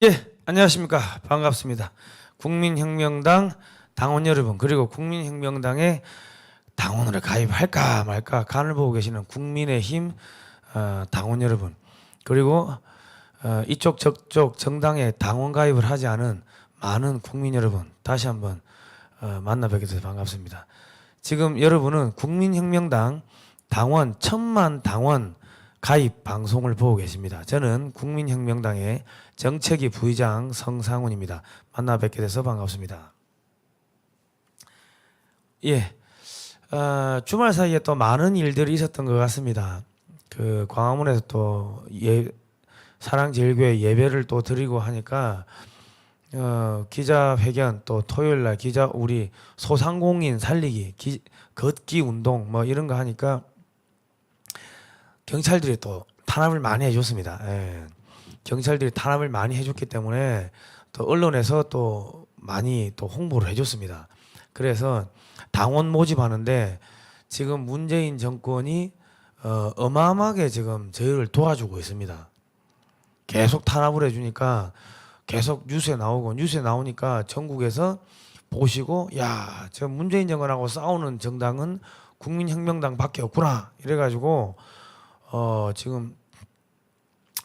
예, 안녕하십니까. 반갑습니다. 국민혁명당 당원 여러분, 그리고 국민혁명당에 당원으로 가입할까 말까 간을 보고 계시는 국민의힘 당원 여러분, 그리고 이쪽 저쪽 정당에 당원 가입을 하지 않은 많은 국민 여러분, 다시 한번 만나 뵙게 돼서 반갑습니다. 지금 여러분은 국민혁명당 당원 1000만 당원 가입 방송을 보고 계십니다. 저는 국민혁명당의 정책위 부의장 성상훈입니다. 만나 뵙게 돼서 반갑습니다. 예, 주말 사이에 또 많은 일들이 있었던 것 같습니다. 그 광화문에서 또 사랑제일교회 예배를 또 드리고 하니까 기자회견, 또 토요일 날 우리 소상공인 살리기 걷기 운동 뭐 이런 거 하니까 경찰들이 또 탄압을 많이 해줬습니다. 예. 경찰들이 탄압을 많이 해줬기 때문에 또 언론에서 또 많이 또 홍보를 해줬습니다. 그래서 당원 모집하는데 지금 문재인 정권이 어마어마하게 지금 저희를 도와주고 있습니다. 계속 탄압을 해주니까 계속 뉴스에 나오니까 전국에서 보시고, 야, 저 문재인 정권하고 싸우는 정당은 국민혁명당밖에 없구나 이래가지고 지금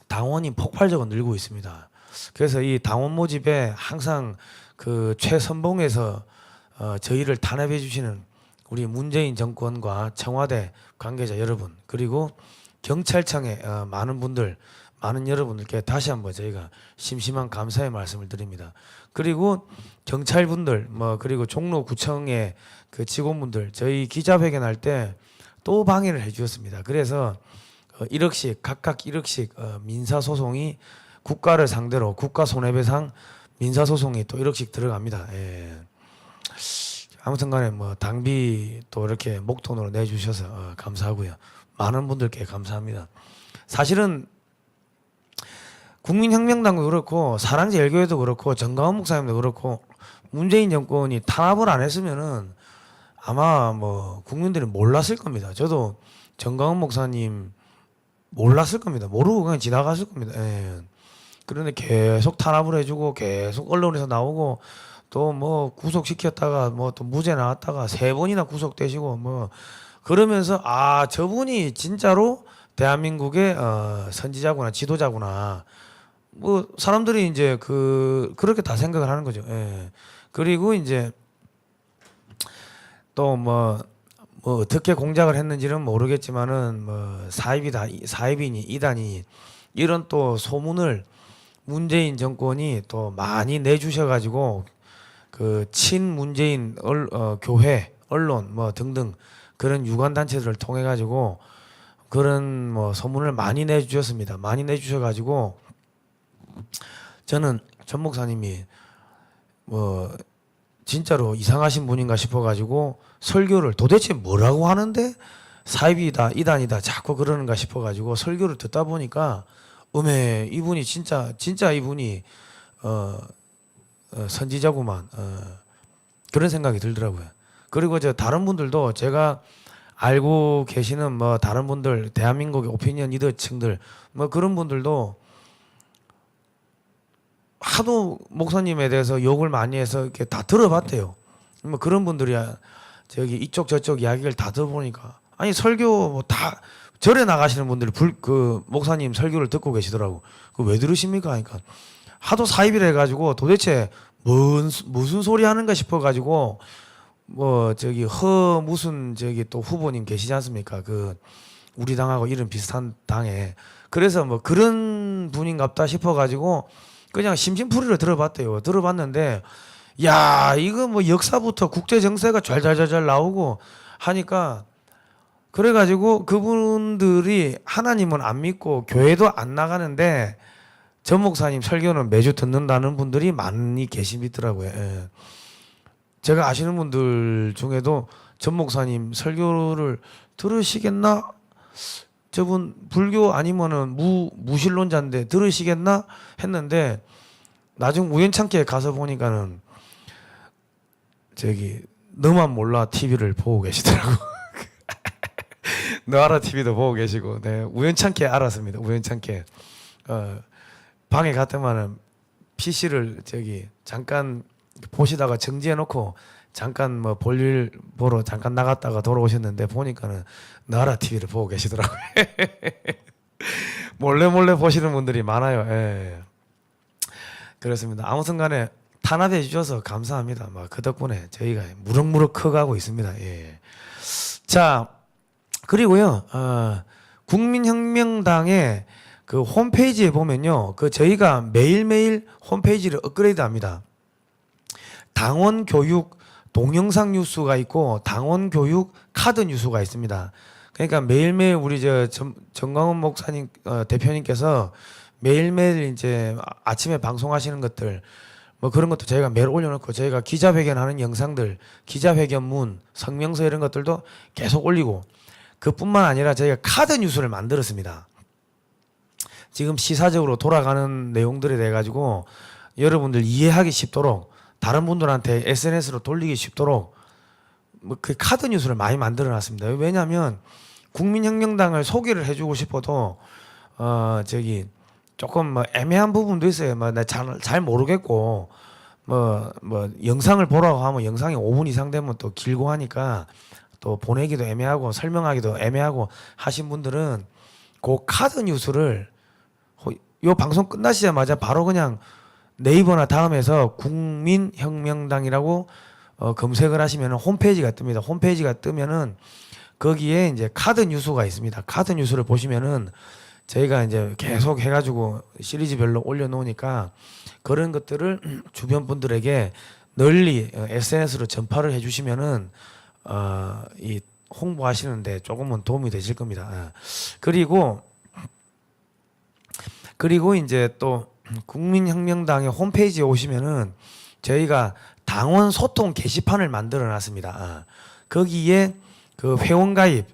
당원이 폭발적으로 늘고 있습니다. 그래서 이 당원 모집에 항상 그 최선봉에서 저희를 탄압해 주시는 우리 문재인 정권과 청와대 관계자 여러분, 그리고 경찰청의 많은 여러분들께 다시 한번 저희가 심심한 감사의 말씀을 드립니다. 그리고 경찰분들, 그리고 종로구청의 그 직원분들, 저희 기자회견할 때 또 방해를 해 주셨습니다. 그래서 1억씩 각각 1억씩 민사소송이 국가를 상대로 국가 손해배상 민사소송이 또 1억씩 들어갑니다. 예. 아무튼간에 당비 또 이렇게 목돈으로 내주셔서 감사하고요. 많은 분들께 감사합니다. 사실은 국민혁명당도 그렇고 사랑제일교회도 그렇고 정강원 목사님도 그렇고 문재인 정권이 탄압을 안 했으면은 아마 국민들이 몰랐을 겁니다. 저도 정강원 목사님 몰랐을 겁니다. 모르고 그냥 지나갔을 겁니다. 예. 그런데 계속 탄압을 해주고 계속 언론에서 나오고 또 구속시켰다가 또 무죄 나왔다가 3번이나 구속되시고 그러면서 저분이 진짜로 대한민국의 선지자구나, 지도자구나. 사람들이 이제 그렇게 다 생각을 하는 거죠. 예. 그리고 이제 또 어떻게 공작을 했는지는 모르겠지만은 사입이니 이단이 이런 또 소문을 문재인 정권이 또 많이 내주셔가지고 그 친문재인 교회, 언론 등등 그런 유관 단체들을 통해 가지고 그런 소문을 많이 내주셨습니다. 많이 내주셔가지고 저는 전 목사님이 진짜로 이상하신 분인가 싶어가지고 설교를 도대체 뭐라고 하는데 사입이다 이단이다 자꾸 그러는가 싶어가지고 설교를 듣다 보니까 이분이 진짜 이분이 선지자구만 그런 생각이 들더라고요. 그리고 다른 분들도 제가 알고 계시는 다른 분들, 대한민국의 오피니언 리더층들 그런 분들도 하도 목사님에 대해서 욕을 많이 해서 이렇게 다 들어봤대요. 그런 분들이 저기 이쪽 저쪽 이야기를 다 들어보니까 아니 설교 다 절에 나가시는 분들이 목사님 설교를 듣고 계시더라고. 왜 들으십니까? 하니까 하도 사입이라 해가지고 도대체 무슨 소리 하는가 싶어가지고 무슨 또 후보님 계시지 않습니까? 우리 당하고 이름 비슷한 당에. 그래서 그런 분인갑다 싶어가지고 그냥 심심풀이로 들어봤대요. 들어봤는데 야, 이거 역사부터 국제 정세가 잘 나오고 하니까 그래가지고 그분들이 하나님은 안 믿고 교회도 안 나가는데 전 목사님 설교는 매주 듣는다는 분들이 많이 계시더라고요. 예. 제가 아시는 분들 중에도 전 목사님 설교를 들으시겠나? 저분 불교 아니면은 무신론자인데 들으시겠나 했는데 나중 우연찮게 가서 보니까는 너만 몰라 TV를 보고 계시더라고. 너 알아 TV도 보고 계시고, 네, 우연찮게 알았습니다. 우연찮게 방에 갔더만은 PC를 저기 잠깐 보시다가 정지해 놓고 잠깐 뭐 볼일 보러 잠깐 나갔다가 돌아오셨는데 보니까는 나라 TV를 보고 계시더라고요. 몰래 몰래 보시는 분들이 많아요. 예. 그렇습니다. 아무튼간에 탄압해 주셔서 감사합니다. 막 그 덕분에 저희가 무럭무럭 커가고 있습니다. 예. 자, 그리고요, 국민혁명당의 그 홈페이지에 보면요, 그 저희가 매일매일 홈페이지를 업그레이드합니다. 당원 교육 동영상 뉴스가 있고 당원 교육 카드 뉴스가 있습니다. 그러니까 매일매일 우리 정광훈 목사님 대표님께서 매일매일 이제 아침에 방송하시는 것들 뭐 그런 것도 저희가 매일 올려놓고 저희가 기자회견하는 영상들, 기자회견문, 성명서 이런 것들도 계속 올리고 그뿐만 아니라 저희가 카드 뉴스를 만들었습니다. 지금 시사적으로 돌아가는 내용들에 대해 가지고 여러분들 이해하기 쉽도록 다른 분들한테 SNS로 돌리기 쉽도록 뭐 그 카드 뉴스를 많이 만들어 놨습니다. 왜냐하면 국민혁명당을 소개를 해주고 싶어도 저기 조금 뭐 애매한 부분도 있어요. 뭐 나 잘 모르겠고 뭐 영상을 보라고 하면 영상이 5분 이상 되면 또 길고 하니까 또 보내기도 애매하고 설명하기도 애매하고 하신 분들은 그 카드 뉴스를 요 방송 끝나시자마자 바로 그냥 네이버나 다음에서 국민혁명당이라고 검색을 하시면 홈페이지가 뜹니다. 홈페이지가 뜨면은 거기에 이제 카드 뉴스가 있습니다. 카드 뉴스를 보시면은 저희가 이제 계속 해가지고 시리즈별로 올려놓으니까 그런 것들을 주변 분들에게 널리 SNS로 전파를 해주시면은 이 홍보하시는데 조금은 도움이 되실 겁니다. 그리고 이제 또 국민혁명당의 홈페이지에 오시면은 저희가 당원 소통 게시판을 만들어 놨습니다. 거기에 그 회원 가입,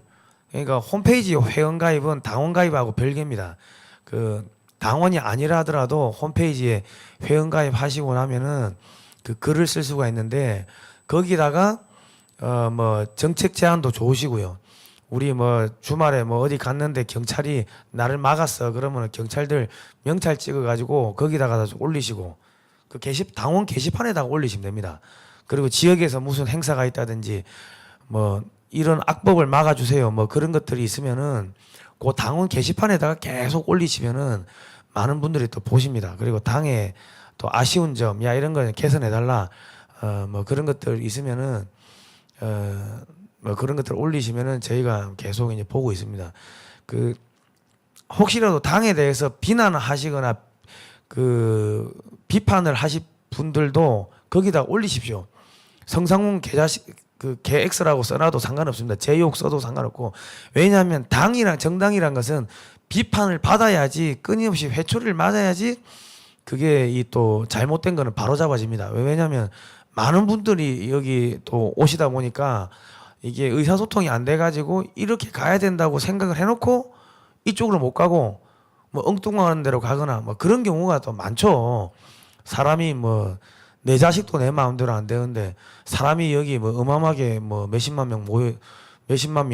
그러니까 홈페이지 회원 가입은 당원 가입하고 별개입니다. 그 당원이 아니라 하더라도 홈페이지에 회원 가입하시고 나면은 그 글을 쓸 수가 있는데 거기다가 뭐 정책 제안도 좋으시고요. 우리 뭐 주말에 뭐 어디 갔는데 경찰이 나를 막았어. 그러면 경찰들 명찰 찍어가지고 거기다가 올리시고 그 당원 게시판에다가 올리시면 됩니다. 그리고 지역에서 무슨 행사가 있다든지 뭐 이런 악법을 막아주세요. 뭐 그런 것들이 있으면은 그 당원 게시판에다가 계속 올리시면은 많은 분들이 또 보십니다. 그리고 당에 또 아쉬운 점, 야 이런 거 개선해달라. 뭐 그런 것들 있으면은 뭐 그런 것들 올리시면은 저희가 계속 이제 보고 있습니다. 그 혹시라도 당에 대해서 비난을 하시거나 그 비판을 하실 분들도 거기다 올리십시오. 성상훈 그 개X라고 써놔도 상관없습니다. 제욕 써도 상관없고 왜냐하면 당이랑 정당이란 것은 비판을 받아야지 끊임없이 회초리를 맞아야지 그게 이 또 잘못된 거는 바로 잡아집니다. 왜냐하면 많은 분들이 여기 또 오시다 보니까 이게 의사소통이 안 돼가지고 이렇게 가야 된다고 생각을 해놓고 이쪽으로 못 가고 뭐 엉뚱한 데로 가거나 뭐 그런 경우가 또 많죠. 사람이 뭐 내 자식도 내 마음대로 안 되는데 사람이 여기 뭐 어마어마하게 뭐 몇십만 명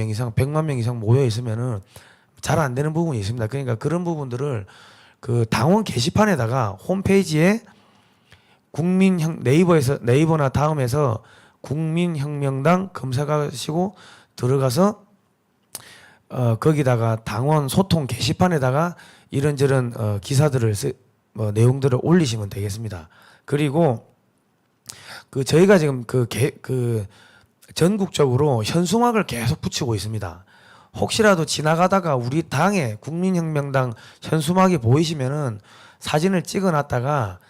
이상 100만 명 이상 모여 있으면은 잘 안 되는 부분이 있습니다. 그러니까 그런 부분들을 그 당원 게시판에다가 홈페이지에 네이버나 다음에서 국민혁명당 검색하시고 들어가서 거기다가 당원 소통 게시판에다가 이런저런 기사들을 내용들을 올리시면 되겠습니다. 그리고 그 저희가 지금 그 전국적으로 현수막을 계속 붙이고 있습니다. 혹시라도 지나가다가 우리 당의 국민혁명당 현수막이 보이시면은 사진을 찍어놨다가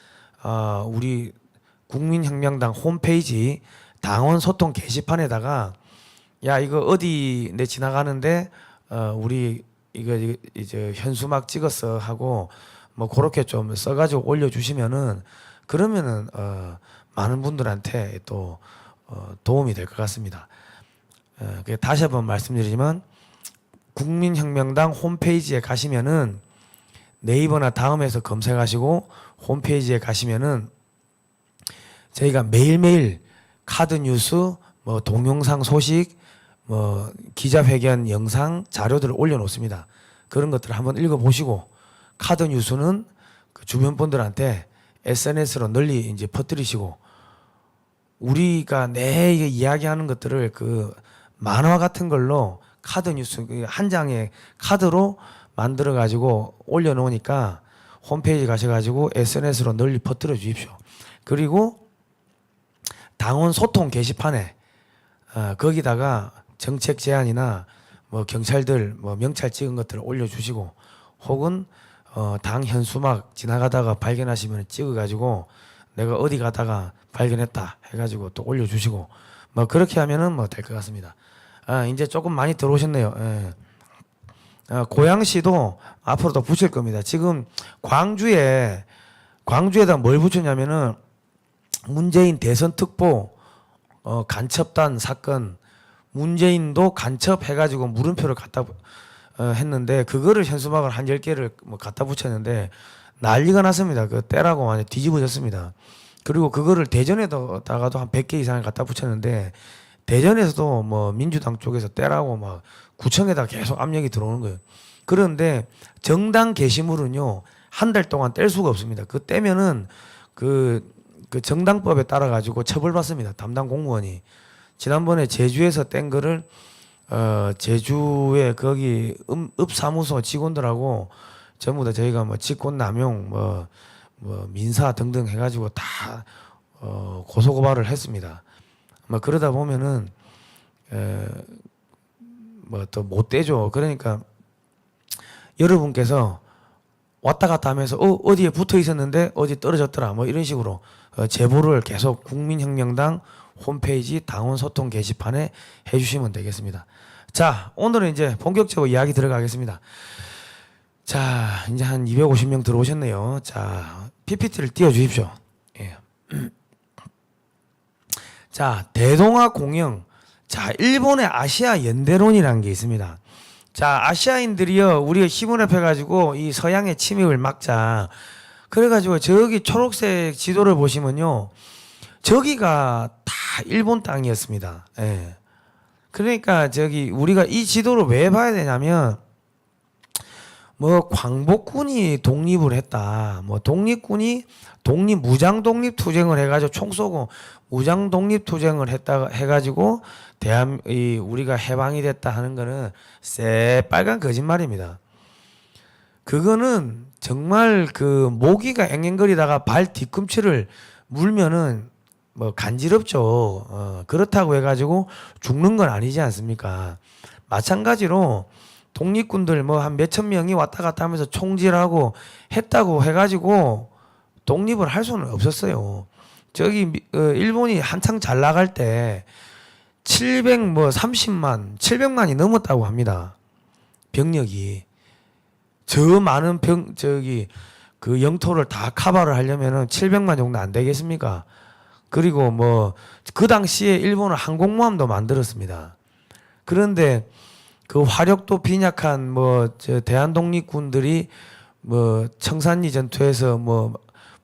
우리 국민혁명당 홈페이지 당원 소통 게시판에다가 야 이거 어디 내 지나가는데 우리 이거 이제 현수막 찍었어 하고 뭐 그렇게 좀 써가지고 올려주시면은 그러면은 많은 분들한테 또 도움이 될 것 같습니다. 다시 한번 말씀드리지만 국민혁명당 홈페이지에 가시면은 네이버나 다음에서 검색하시고 홈페이지에 가시면은 저희가 매일매일 카드 뉴스, 뭐 동영상 소식, 뭐 기자회견 영상 자료들을 올려놓습니다. 그런 것들을 한번 읽어보시고 카드 뉴스는 그 주변 분들한테 SNS로 널리 이제 퍼뜨리시고 우리가 내 이야기하는 것들을 그 만화 같은 걸로 카드 뉴스 한 장의 카드로 만들어 가지고 올려놓으니까 홈페이지 가셔가지고 SNS로 널리 퍼뜨려 주십시오. 그리고 당원 소통 게시판에 거기다가 정책 제안이나 뭐 경찰들 뭐 명찰 찍은 것들을 올려주시고 혹은 당 현수막 지나가다가 발견하시면 찍어가지고 내가 어디 가다가 발견했다 해가지고 또 올려주시고 뭐 그렇게 하면은 뭐 될 것 같습니다. 이제 조금 많이 들어오셨네요. 예. 고양시도 앞으로 더 붙일 겁니다. 지금 광주에다 뭘 붙였냐면은 문재인 대선 특보 간첩단 사건 문재인도 간첩해가지고 물음표를 갖다 했는데 그거를 현수막을 한 10개를 뭐 갖다 붙였는데 난리가 났습니다. 그 떼라고 완전 뒤집어졌습니다. 그리고 그거를 대전에다가도 한 100개 이상을 갖다 붙였는데 대전에서도 뭐 민주당 쪽에서 떼라고 막 구청에다 계속 압력이 들어오는 거예요. 그런데 정당 게시물은요 한 달 동안 뗄 수가 없습니다. 그 떼면은 그 정당법에 따라 가지고 처벌받습니다. 담당 공무원이. 지난번에 제주에서 뗀 거를 제주에 거기 읍사무소 직원들하고 전부 다 저희가 뭐 직권남용 뭐 민사 등등 해가지고 다 고소고발을 했습니다. 뭐 그러다 보면은 뭐 또 못 떼죠. 그러니까 여러분께서 왔다 갔다 하면서 어디에 붙어 있었는데 어디 떨어졌더라 뭐 이런 식으로 제보를 계속 국민혁명당 홈페이지 당원 소통 게시판에 해주시면 되겠습니다. 자, 오늘은 이제 본격적으로 이야기 들어가겠습니다. 자, 이제 한 250명 들어오셨네요. 자, PPT를 띄워주십시오. 예. 자, 대동아 공영. 자, 일본의 아시아 연대론이라는 게 있습니다. 자, 아시아인들이요, 우리가 힘을 합해가지고 이 서양의 침입을 막자. 그래가지고 저기 초록색 지도를 보시면요, 저기가 다 일본 땅이었습니다. 예. 그러니까 저기 우리가 이 지도를 왜 봐야 되냐면, 뭐 광복군이 독립을 했다. 뭐 독립군이 무장 독립 투쟁을 해가지고 총 쏘고 무장 독립 투쟁을 했다 해가지고 우리가 해방이 됐다 하는 거는 새빨간 거짓말입니다. 그거는 정말 그 모기가 앵앵거리다가 발 뒤꿈치를 물면은 뭐 간지럽죠. 그렇다고 해가지고 죽는 건 아니지 않습니까? 마찬가지로 독립군들 뭐 한 몇천 명이 왔다 갔다 하면서 총질하고 했다고 해가지고 독립을 할 수는 없었어요. 저기 일본이 한창 잘 나갈 때 700만이 넘었다고 합니다. 병력이. 저 많은 그 영토를 다 커버를 하려면은 700만 정도 안 되겠습니까? 그리고 뭐 그 당시에 일본은 항공모함도 만들었습니다. 그런데 그 화력도 빈약한 저 대한독립군들이 뭐 청산리 전투에서 뭐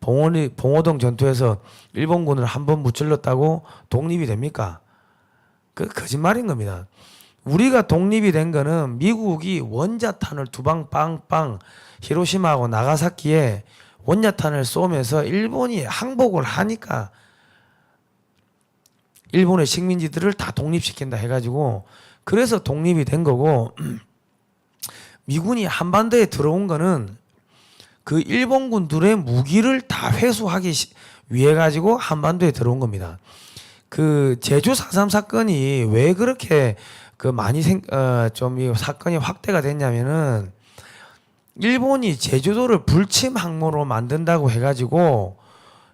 봉오동 전투에서 일본군을 한 번 무찔렀다고 독립이 됩니까? 그 거짓말인 겁니다. 우리가 독립이 된 거는 미국이 원자탄을 두 방 빵빵 히로시마하고 나가사키에 원자탄을 쏘면서 일본이 항복을 하니까 일본의 식민지들을 다 독립시킨다 해가지고 그래서 독립이 된 거고 미군이 한반도에 들어온 거는 그 일본군들의 무기를 다 회수하기 위해 가지고 한반도에 들어온 겁니다. 그 제주 4.3 사건이 왜 그렇게 그 많이 좀 이 사건이 확대가 됐냐면은 일본이 제주도를 불침 항모로 만든다고 해가지고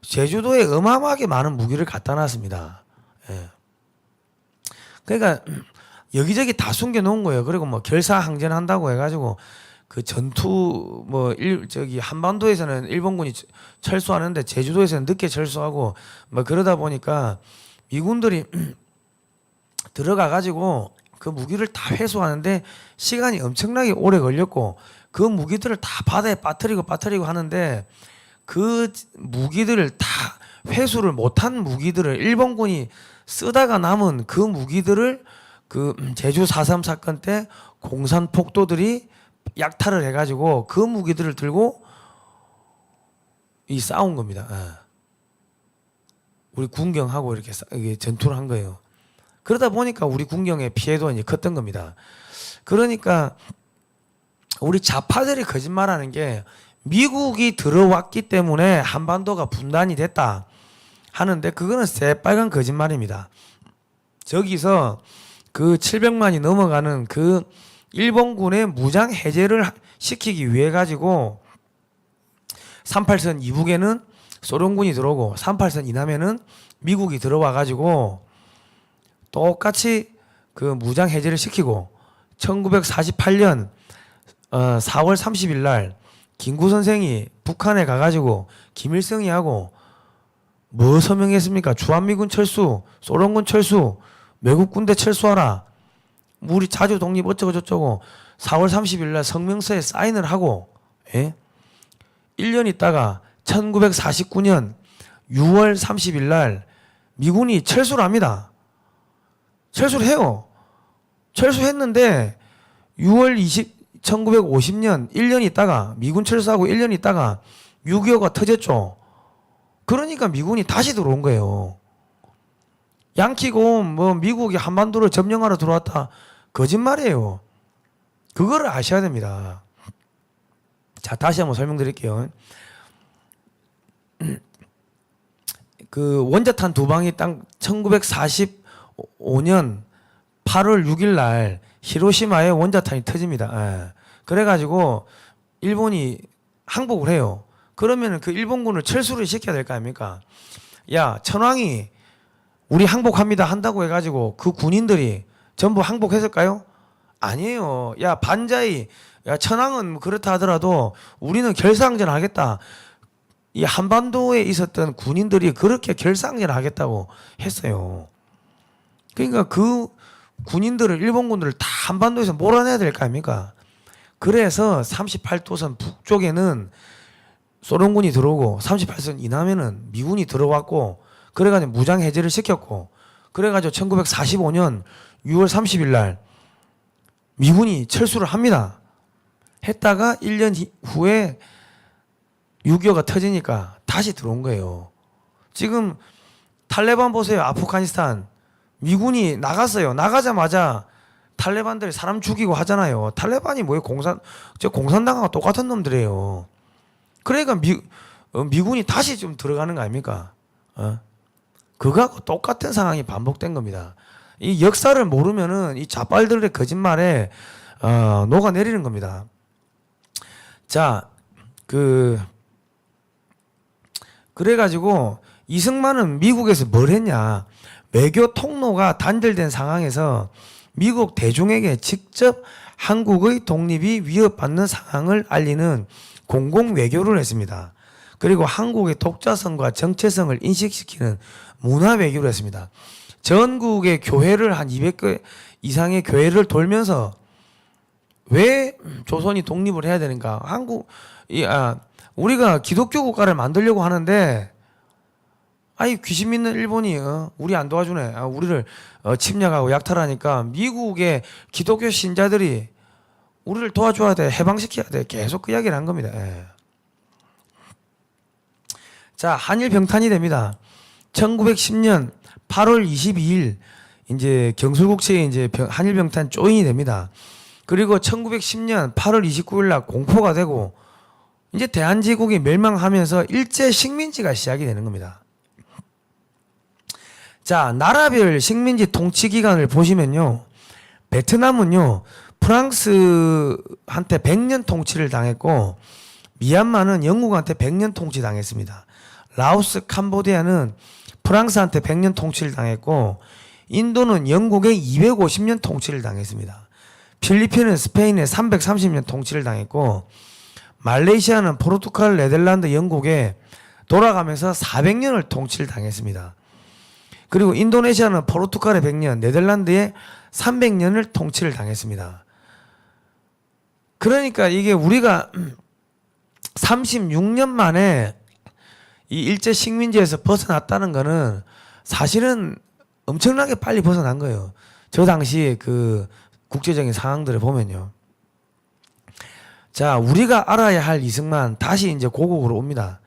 제주도에 어마어마하게 많은 무기를 갖다 놨습니다. 예. 그러니까 여기저기 다 숨겨놓은 거예요. 그리고 뭐 결사항전한다고 해가지고 그 전투 저기 한반도에서는 일본군이 철수하는데 제주도에서는 늦게 철수하고 뭐 그러다 보니까 미군들이 들어가 가지고 그 무기를 다 회수하는데 시간이 엄청나게 오래 걸렸고 그 무기들을 다 바다에 빠뜨리고 하는데 그 무기들을 다 회수를 못한 무기들을 일본군이 쓰다가 남은 그 무기들을 그 제주 4.3 사건 때 공산폭도들이 약탈을 해가지고 그 무기들을 들고 이 싸운 겁니다. 우리 군경하고 이렇게 이게 전투를 한 거예요. 그러다 보니까 우리 군경의 피해도 이제 컸던 겁니다. 그러니까 우리 좌파들이 거짓말하는 게 미국이 들어왔기 때문에 한반도가 분단이 됐다 하는데 그거는 새빨간 거짓말입니다. 저기서 그 700만이 넘어가는 그 일본군의 무장 해제를 시키기 위해 가지고 38선 이북에는 소련군이 들어오고 38선 이남에는 미국이 들어와 가지고 똑같이 그 무장 해제를 시키고 1948년 4월 30일 날 김구 선생이 북한에 가가지고 김일성이하고 뭐 서명했습니까? 주한미군 철수, 소련군 철수, 외국 군대 철수하라. 우리 자주 독립 어쩌고 저쩌고 4월 30일 날 성명서에 사인을 하고 1년 있다가 1949년 6월 30일 날 미군이 철수를 합니다. 철수를 해요. 철수했는데 1950년 1년 있다가 미군 철수하고 1년 있다가 6.25가 터졌죠. 그러니까 미군이 다시 들어온 거예요. 양키고 뭐 미국이 한반도를 점령하러 들어왔다. 거짓말이에요. 그거를 아셔야 됩니다. 자, 다시 한번 설명드릴게요. 그 원자탄 두 방이 딱 1945년 8월 6일 날 히로시마에 원자탄이 터집니다. 그래가지고 일본이 항복을 해요. 그러면 그 일본군을 철수를 시켜야 될 거 아닙니까? 야, 천황이 우리 항복합니다 한다고 해가지고 그 군인들이 전부 항복했을까요? 아니에요. 야, 반자이, 야, 천황은 그렇다 하더라도 우리는 결사항전 하겠다. 이 한반도에 있었던 군인들이 그렇게 결사항전 하겠다고 했어요. 그러니까 그 군인들을 일본군들을 다 한반도에서 몰아내야 될 거 아닙니까? 그래서 38도선 북쪽에는 소련군이 들어오고 38선 이남에는 미군이 들어왔고 그래가지고 무장 해제를 시켰고 그래가지고 1945년 6월 30일 날 미군이 철수를 합니다. 했다가 1년 후에 6.25가 터지니까 다시 들어온 거예요. 지금 탈레반 보세요. 아프가니스탄 미군이 나갔어요. 나가자마자 탈레반들이 사람 죽이고 하잖아요. 탈레반이 뭐예요? 공산당하고 똑같은 놈들이에요. 그러니까 미군이 다시 좀 들어가는 거 아닙니까? 그거하고 똑같은 상황이 반복된 겁니다. 이 역사를 모르면은 이 좌빨들의 거짓말에 녹아내리는 겁니다. 자, 그래가지고 이승만은 미국에서 뭘 했냐? 외교 통로가 단절된 상황에서 미국 대중에게 직접 한국의 독립이 위협받는 상황을 알리는 공공 외교를 했습니다. 그리고 한국의 독자성과 정체성을 인식시키는 문화 외교를 했습니다. 전국의 교회를 한 200개 이상의 교회를 돌면서 왜 조선이 독립을 해야 되는가? 우리가 기독교 국가를 만들려고 하는데 아이 귀신 믿는 일본이 우리 안 도와주네. 우리를 침략하고 약탈하니까 미국의 기독교 신자들이 우리를 도와줘야 돼. 해방시켜야 돼. 계속 그 이야기를 한 겁니다. 자, 한일 병탄이 됩니다. 1910년 8월 22일 이제 경술국체에 이제 한일 병탄 조인이 됩니다. 그리고 1910년 8월 29일 날 공포가 되고 이제 대한제국이 멸망하면서 일제 식민지가 시작이 되는 겁니다. 자, 나라별 식민지 통치 기간을 보시면요. 베트남은요. 프랑스한테 100년 통치를 당했고 미얀마는 영국한테 100년 통치 당했습니다. 라오스, 캄보디아는 프랑스한테 100년 통치를 당했고 인도는 영국에 250년 통치를 당했습니다. 필리핀은 스페인에 330년 통치를 당했고 말레이시아는 포르투갈, 네덜란드, 영국에 돌아가면서 400년을 통치를 당했습니다. 그리고 인도네시아는 포르투갈에 100년, 네덜란드에 300년을 통치를 당했습니다. 그러니까 이게 우리가 36년 만에 이 일제 식민지에서 벗어났다는 거는 사실은 엄청나게 빨리 벗어난 거예요. 저 당시 그 국제적인 상황들을 보면요. 자, 우리가 알아야 할 이승만 다시 이제 고국으로 옵니다.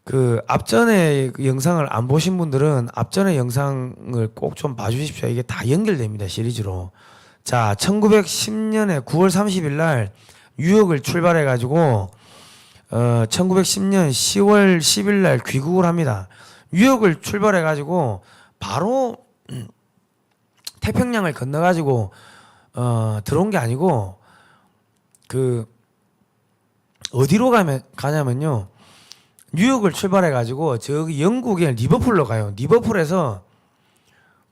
그 앞전에 그 영상을 안 보신 분들은 앞전의 영상을 꼭 좀 봐주십시오. 이게 다 연결됩니다. 시리즈로. 자, 1910년에 9월 30일 날 뉴욕을 출발해 가지고 1910년 10월 10일 날 귀국을 합니다. 뉴욕을 출발해 가지고 바로 태평양을 건너 가지고 들어온 게 아니고 그 어디로 가냐면요. 뉴욕을 출발해 가지고 저기 영국의 리버풀로 가요. 리버풀에서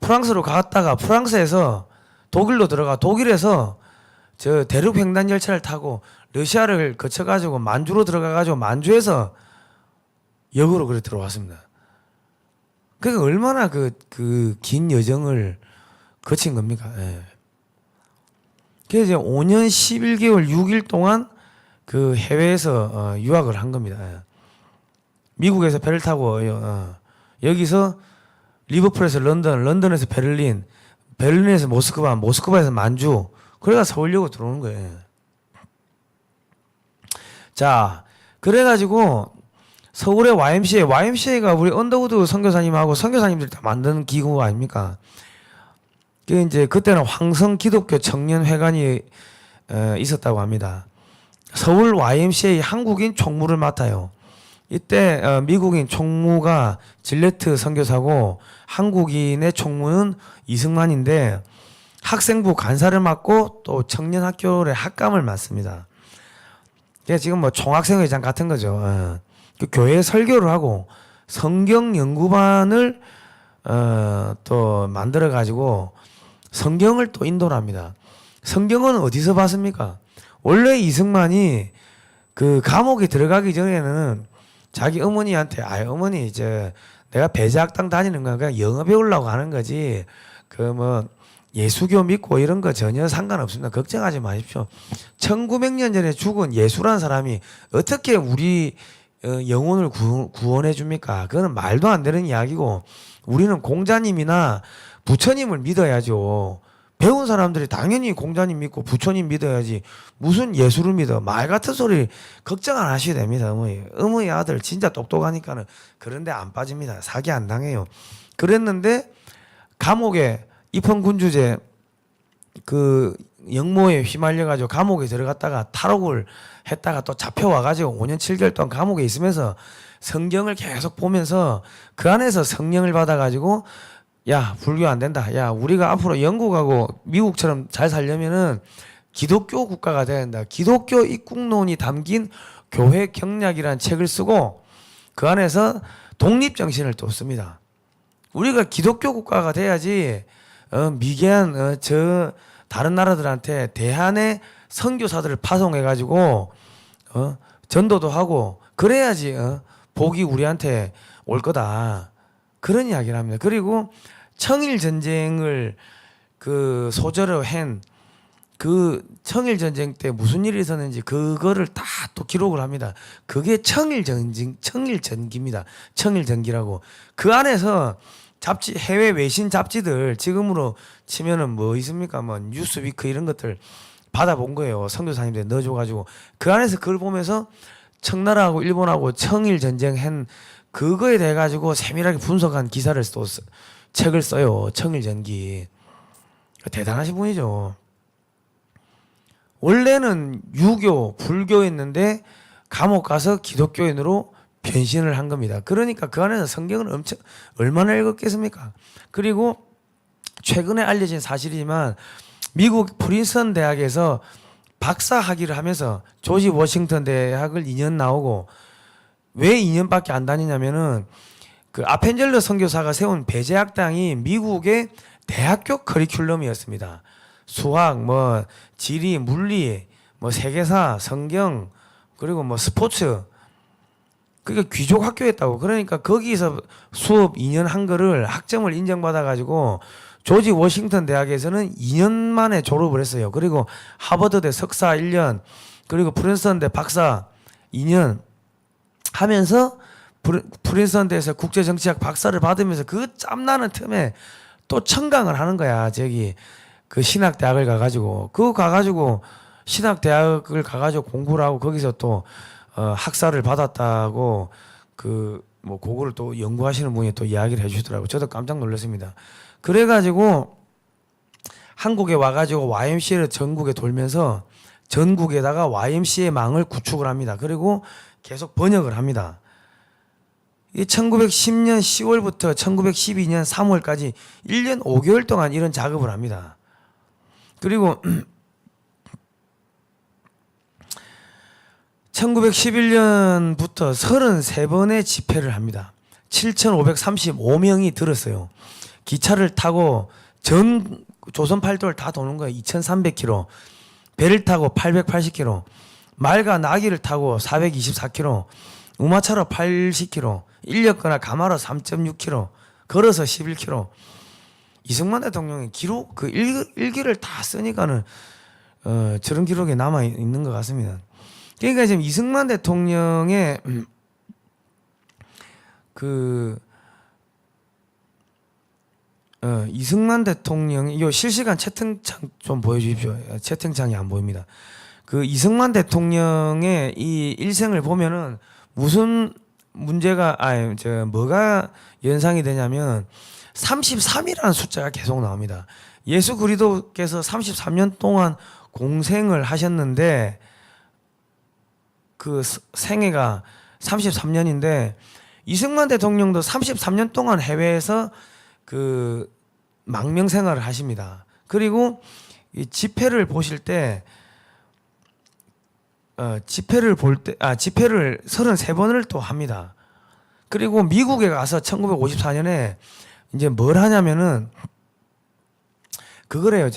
프랑스로 갔다가 프랑스에서 독일로 들어가 독일에서 저 대륙 횡단 열차를 타고 러시아를 거쳐 가지고 만주로 들어가 가지고 만주에서 역으로 그래 들어왔습니다. 그러니까 얼마나 그 긴 여정을 거친 겁니까? 예. 그래서 이제 5년 11개월 6일 동안 그 해외에서 유학을 한 겁니다. 예. 미국에서 배를 타고 여기서 리버풀에서 런던, 런던에서 베를린, 베를린에서 모스크바, 모스크바에서 만주, 그래가 서울역으로 들어오는 거예요. 자, 그래가지고 서울의 YMCA가 우리 언더우드 선교사님하고 선교사님들이 다 만드는 기구 아닙니까? 그 이제 그때는 황성 기독교 청년회관이 있었다고 합니다. 서울 YMCA 한국인 총무를 맡아요. 이때 미국인 총무가 질레트 선교사고 한국인의 총무는 이승만인데 학생부 간사를 맡고 또 청년학교의 학감을 맡습니다. 지금 뭐 총학생회장 같은 거죠. 그 교회 설교를 하고 성경 연구반을 또 만들어 가지고 성경을 또 인도를 합니다. 성경은 어디서 봤습니까? 원래 이승만이 그 감옥에 들어가기 전에는 자기 어머니한테 어머니 이제 내가 배제학당 다니는 건 그냥 영어 배우려고 하는 거지 그 뭐 예수교 믿고 이런 거 전혀 상관없습니다. 걱정하지 마십시오. 1900년 전에 죽은 예수라는 사람이 어떻게 우리 영혼을 구원해 줍니까? 그거는 말도 안 되는 이야기고 우리는 공자님이나 부처님을 믿어야죠. 배운 사람들이 당연히 공자님 믿고 부처님 믿어야지 무슨 예수를 믿어. 말 같은 소리 걱정 안 하셔도 됩니다. 어머니 아들 진짜 똑똑하니까는 그런데 안 빠집니다. 사기 안 당해요. 그랬는데 감옥에 입헌군주제 그 영모에 휘말려가지고 감옥에 들어갔다가 탈옥을 했다가 또 잡혀와가지고 5년 7개월 동안 감옥에 있으면서 성경을 계속 보면서 그 안에서 성령을 받아가지고 야 불교 안 된다. 야 우리가 앞으로 영국하고 미국처럼 잘 살려면은 기독교 국가가 돼야 된다. 기독교 입국론이 담긴 교회 경략이라는 책을 쓰고 그 안에서 독립정신을 또 씁니다. 우리가 기독교 국가가 돼야지 미개한 저 다른 나라들한테 대한의 선교사들을 파송해가지고 전도도 하고 그래야지 복이 우리한테 올 거다. 그런 이야기를 합니다. 그리고 청일 전쟁을 그 소재로 한 그 청일 전쟁 때 무슨 일이 있었는지 그거를 다 또 기록을 합니다. 그게 청일 전기입니다. 청일 전기라고. 그 안에서 잡지 해외 외신 잡지들 지금으로 치면은 뭐 있습니까? 뭐 뉴스위크 이런 것들 받아본 거예요. 선교사님들 넣어줘가지고 그 안에서 그걸 보면서 청나라하고 일본하고 청일 전쟁 한 그거에 대해 가지고 세밀하게 분석한 기사를 또 책을 써요. 청일전기. 대단하신 분이죠. 원래는 유교, 불교였는데 감옥 가서 기독교인으로 변신을 한 겁니다. 그러니까 그 안에서 성경을 얼마나 읽었겠습니까? 그리고 최근에 알려진 사실이지만 미국 프린스턴 대학에서 박사 학위를 하면서 조지 워싱턴 대학을 2년 나오고 왜 2년밖에 안 다니냐면은 그 아펜젤러 선교사가 세운 배제학당이 미국의 대학교 커리큘럼이었습니다. 수학, 뭐 지리, 물리, 뭐 세계사, 성경, 그리고 뭐 스포츠. 그게 귀족 학교였다고. 그러니까 거기서 수업 2년 한 거를 학점을 인정받아 가지고 조지 워싱턴 대학에서는 2년 만에 졸업을 했어요. 그리고 하버드대 석사 1년, 그리고 프린스턴대 박사 2년 하면서 프린스턴대에서 국제정치학 박사를 받으면서 그 짬나는 틈에 또 청강을 하는 거야. 저기 그 신학대학을 가가지고 그거 가가지고 신학대학을 가가지고 공부를 하고 거기서 또 학사를 받았다고 뭐 그거를 또 연구하시는 분이 또 이야기를 해주시더라고요. 저도 깜짝 놀랐습니다. 그래가지고 한국에 와가지고 YMCA를 전국에 돌면서 전국에다가 YMCA 망을 구축을 합니다. 그리고 계속 번역을 합니다. 이 1910년 10월부터 1912년 3월까지 1년 5개월 동안 이런 작업을 합니다. 그리고 1911년부터 33번의 집회를 합니다. 7,535명이 들었어요. 기차를 타고 전 조선 팔도를 다 도는 거예요. 2,300km. 배를 타고 880km. 말과 나귀를 타고 424km. 우마차로 80km. 인력거나 가마로 3.6km. 걸어서 11km. 이승만 대통령의 기록 그 일기를 다 쓰니까는 저런 기록이 남아 있는 것 같습니다. 그러니까 지금 이승만 대통령의 이승만 대통령이 요 실시간 채팅창 좀 보여주십시오. 채팅창이 안 보입니다. 그 이승만 대통령의 이 일생을 보면은 무슨 문제가 뭐가 연상이 되냐면 33이라는 숫자가 계속 나옵니다. 예수 그리스도께서 33년 동안 공생을 하셨는데 그 생애가 33년인데 이승만 대통령도 33년 동안 해외에서 그 망명 생활을 하십니다. 그리고 이 집회를 보실 때 집회를 33번을 또 합니다. 그리고 미국에 가서 1954년에 이제 뭘 하냐면은 그거래요.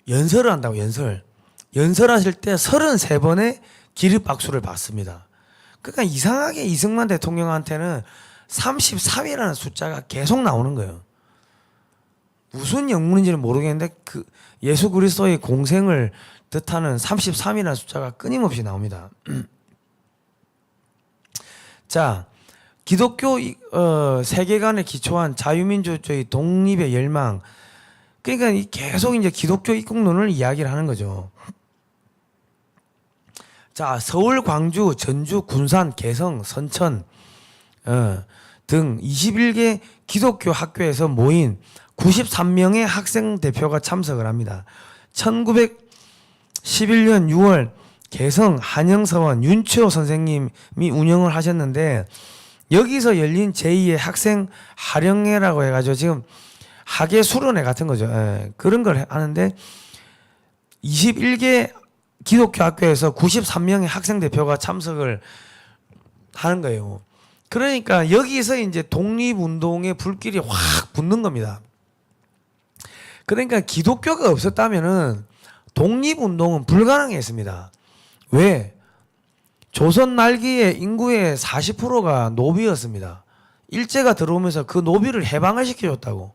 연설을 한다고 연설하실 때 33번의 기립박수를 받습니다. 그러니까 이상하게 이승만 대통령한테는 33이라는 숫자가 계속 나오는 거예요. 무슨 영문인지는 모르겠는데 그 예수 그리스도의 공생을 뜻하는 33이라는 숫자가 끊임없이 나옵니다. 자, 기독교 세계관에 기초한 자유민주주의 독립의 열망. 그러니까 계속 이제 기독교 입국론을 이야기를 하는 거죠. 자, 서울, 광주, 전주, 군산, 개성, 선천 등 21개 기독교 학교에서 모인 93명의 학생 대표가 참석을 합니다. 1911년 6월 개성 한영서원 윤치호 선생님이 운영을 하셨는데 여기서 열린 제2의 학생 하령회라고 해가지고 지금 학예 수련회 같은 거죠. 그런 걸 하는데 21개 기독교 학교에서 93명의 학생 대표가 참석을 하는 거예요. 그러니까 여기서 이제 독립운동의 불길이 확 붙는 겁니다. 그러니까 기독교가 없었다면은 독립운동은 불가능했습니다. 왜? 조선 말기에 인구의 40%가 노비였습니다. 일제가 들어오면서 그 노비를 해방을 시켜줬다고.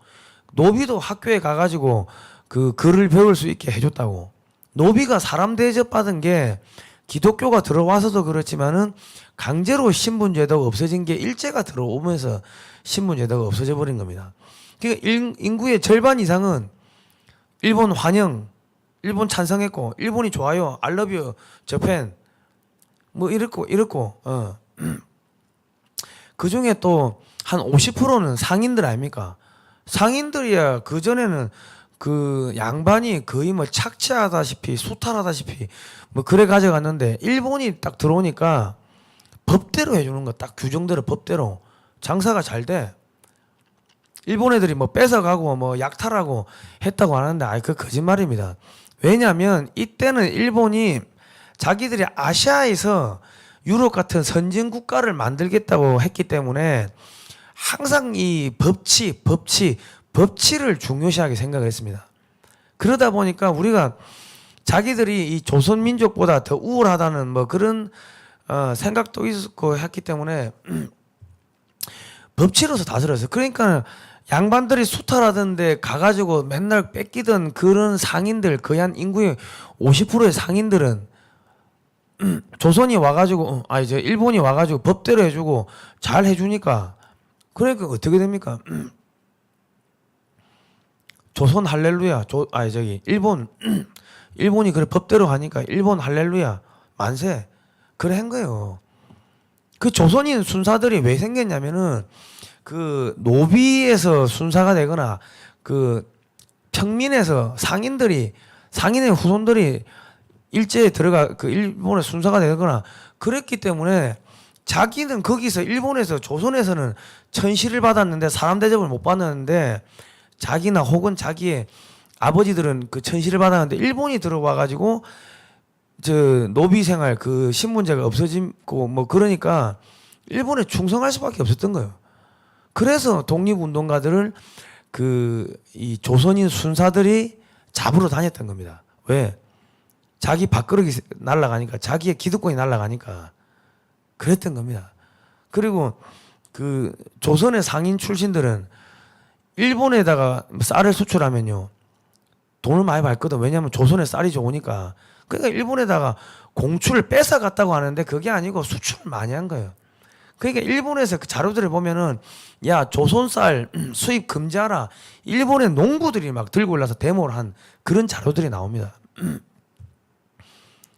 노비도 학교에 가가지고 그 글을 배울 수 있게 해줬다고. 노비가 사람 대접받은 게 기독교가 들어와서도 그렇지만은 강제로 신분제도가 없어진 게 일제가 들어오면서 신분제도가 없어져 버린 겁니다. 그러니까 인구의 절반 이상은 일본 환영, 일본 찬성했고, 일본이 좋아요, I love you, 저팬, 뭐 이랬고. 그 중에 또 한 50%는 상인들 아닙니까? 상인들이야 그전에는 그 양반이 거의 뭐 착취하다시피 수탈하다시피 뭐 그래 가져갔는데 일본이 딱 들어오니까 법대로 해주는 거 딱 규정대로 법대로 장사가 잘 돼. 일본 애들이 뭐 뺏어가고 뭐 약탈하고 했다고 하는데 그 거짓말입니다. 왜냐하면 이때는 일본이 자기들이 아시아에서 유럽 같은 선진 국가를 만들겠다고 했기 때문에 항상 이 법치를 중요시하게 생각을 했습니다. 그러다 보니까 우리가 자기들이 이 조선 민족보다 더 우월하다는 뭐 그런 생각도 있었고 했기 때문에 법치로서 다스렸어요. 그러니까 양반들이 수탈하던데 가가지고 맨날 뺏기던 그런 상인들 거의 한 인구의 50%의 상인들은 조선이 와가지고 이제 일본이 와가지고 법대로 해주고 잘 해주니까 그러니까 어떻게 됩니까? 조선 할렐루야. 일본이 그래 법대로 하니까 일본 할렐루야 만세. 그래 한 거예요. 그 조선인 순사들이 왜 생겼냐면은 그 노비에서 순사가 되거나 그 평민에서 상인의 후손들이 일제에 들어가 그 일본의 순사가 되거나 그랬기 때문에 자기는 거기서 일본에서 조선에서는 천시를 받았는데 사람 대접을 못 받았는데 자기나 혹은 자기의 아버지들은 그 천시를 받았는데 일본이 들어와 가지고 저 노비 생활 그 신분제가 없어지고 뭐 그러니까 일본에 충성할 수밖에 없었던 거예요. 그래서 독립운동가들을 그 이 조선인 순사들이 잡으러 다녔던 겁니다. 왜? 자기 밥그릇이 날아가니까 자기의 기득권이 날아가니까 그랬던 겁니다. 그리고 그 조선의 상인 출신들은 일본에다가 쌀을 수출하면요 돈을 많이 받거든. 왜냐하면 조선에 쌀이 좋으니까. 그러니까 일본에다가 공출을 뺏어 갔다고 하는데 그게 아니고 수출을 많이 한 거예요. 그러니까 일본에서 그 자료들을 보면은 야 조선 쌀 수입 금지하라. 일본의 농부들이 막 들고 올라서 데모를 한 그런 자료들이 나옵니다.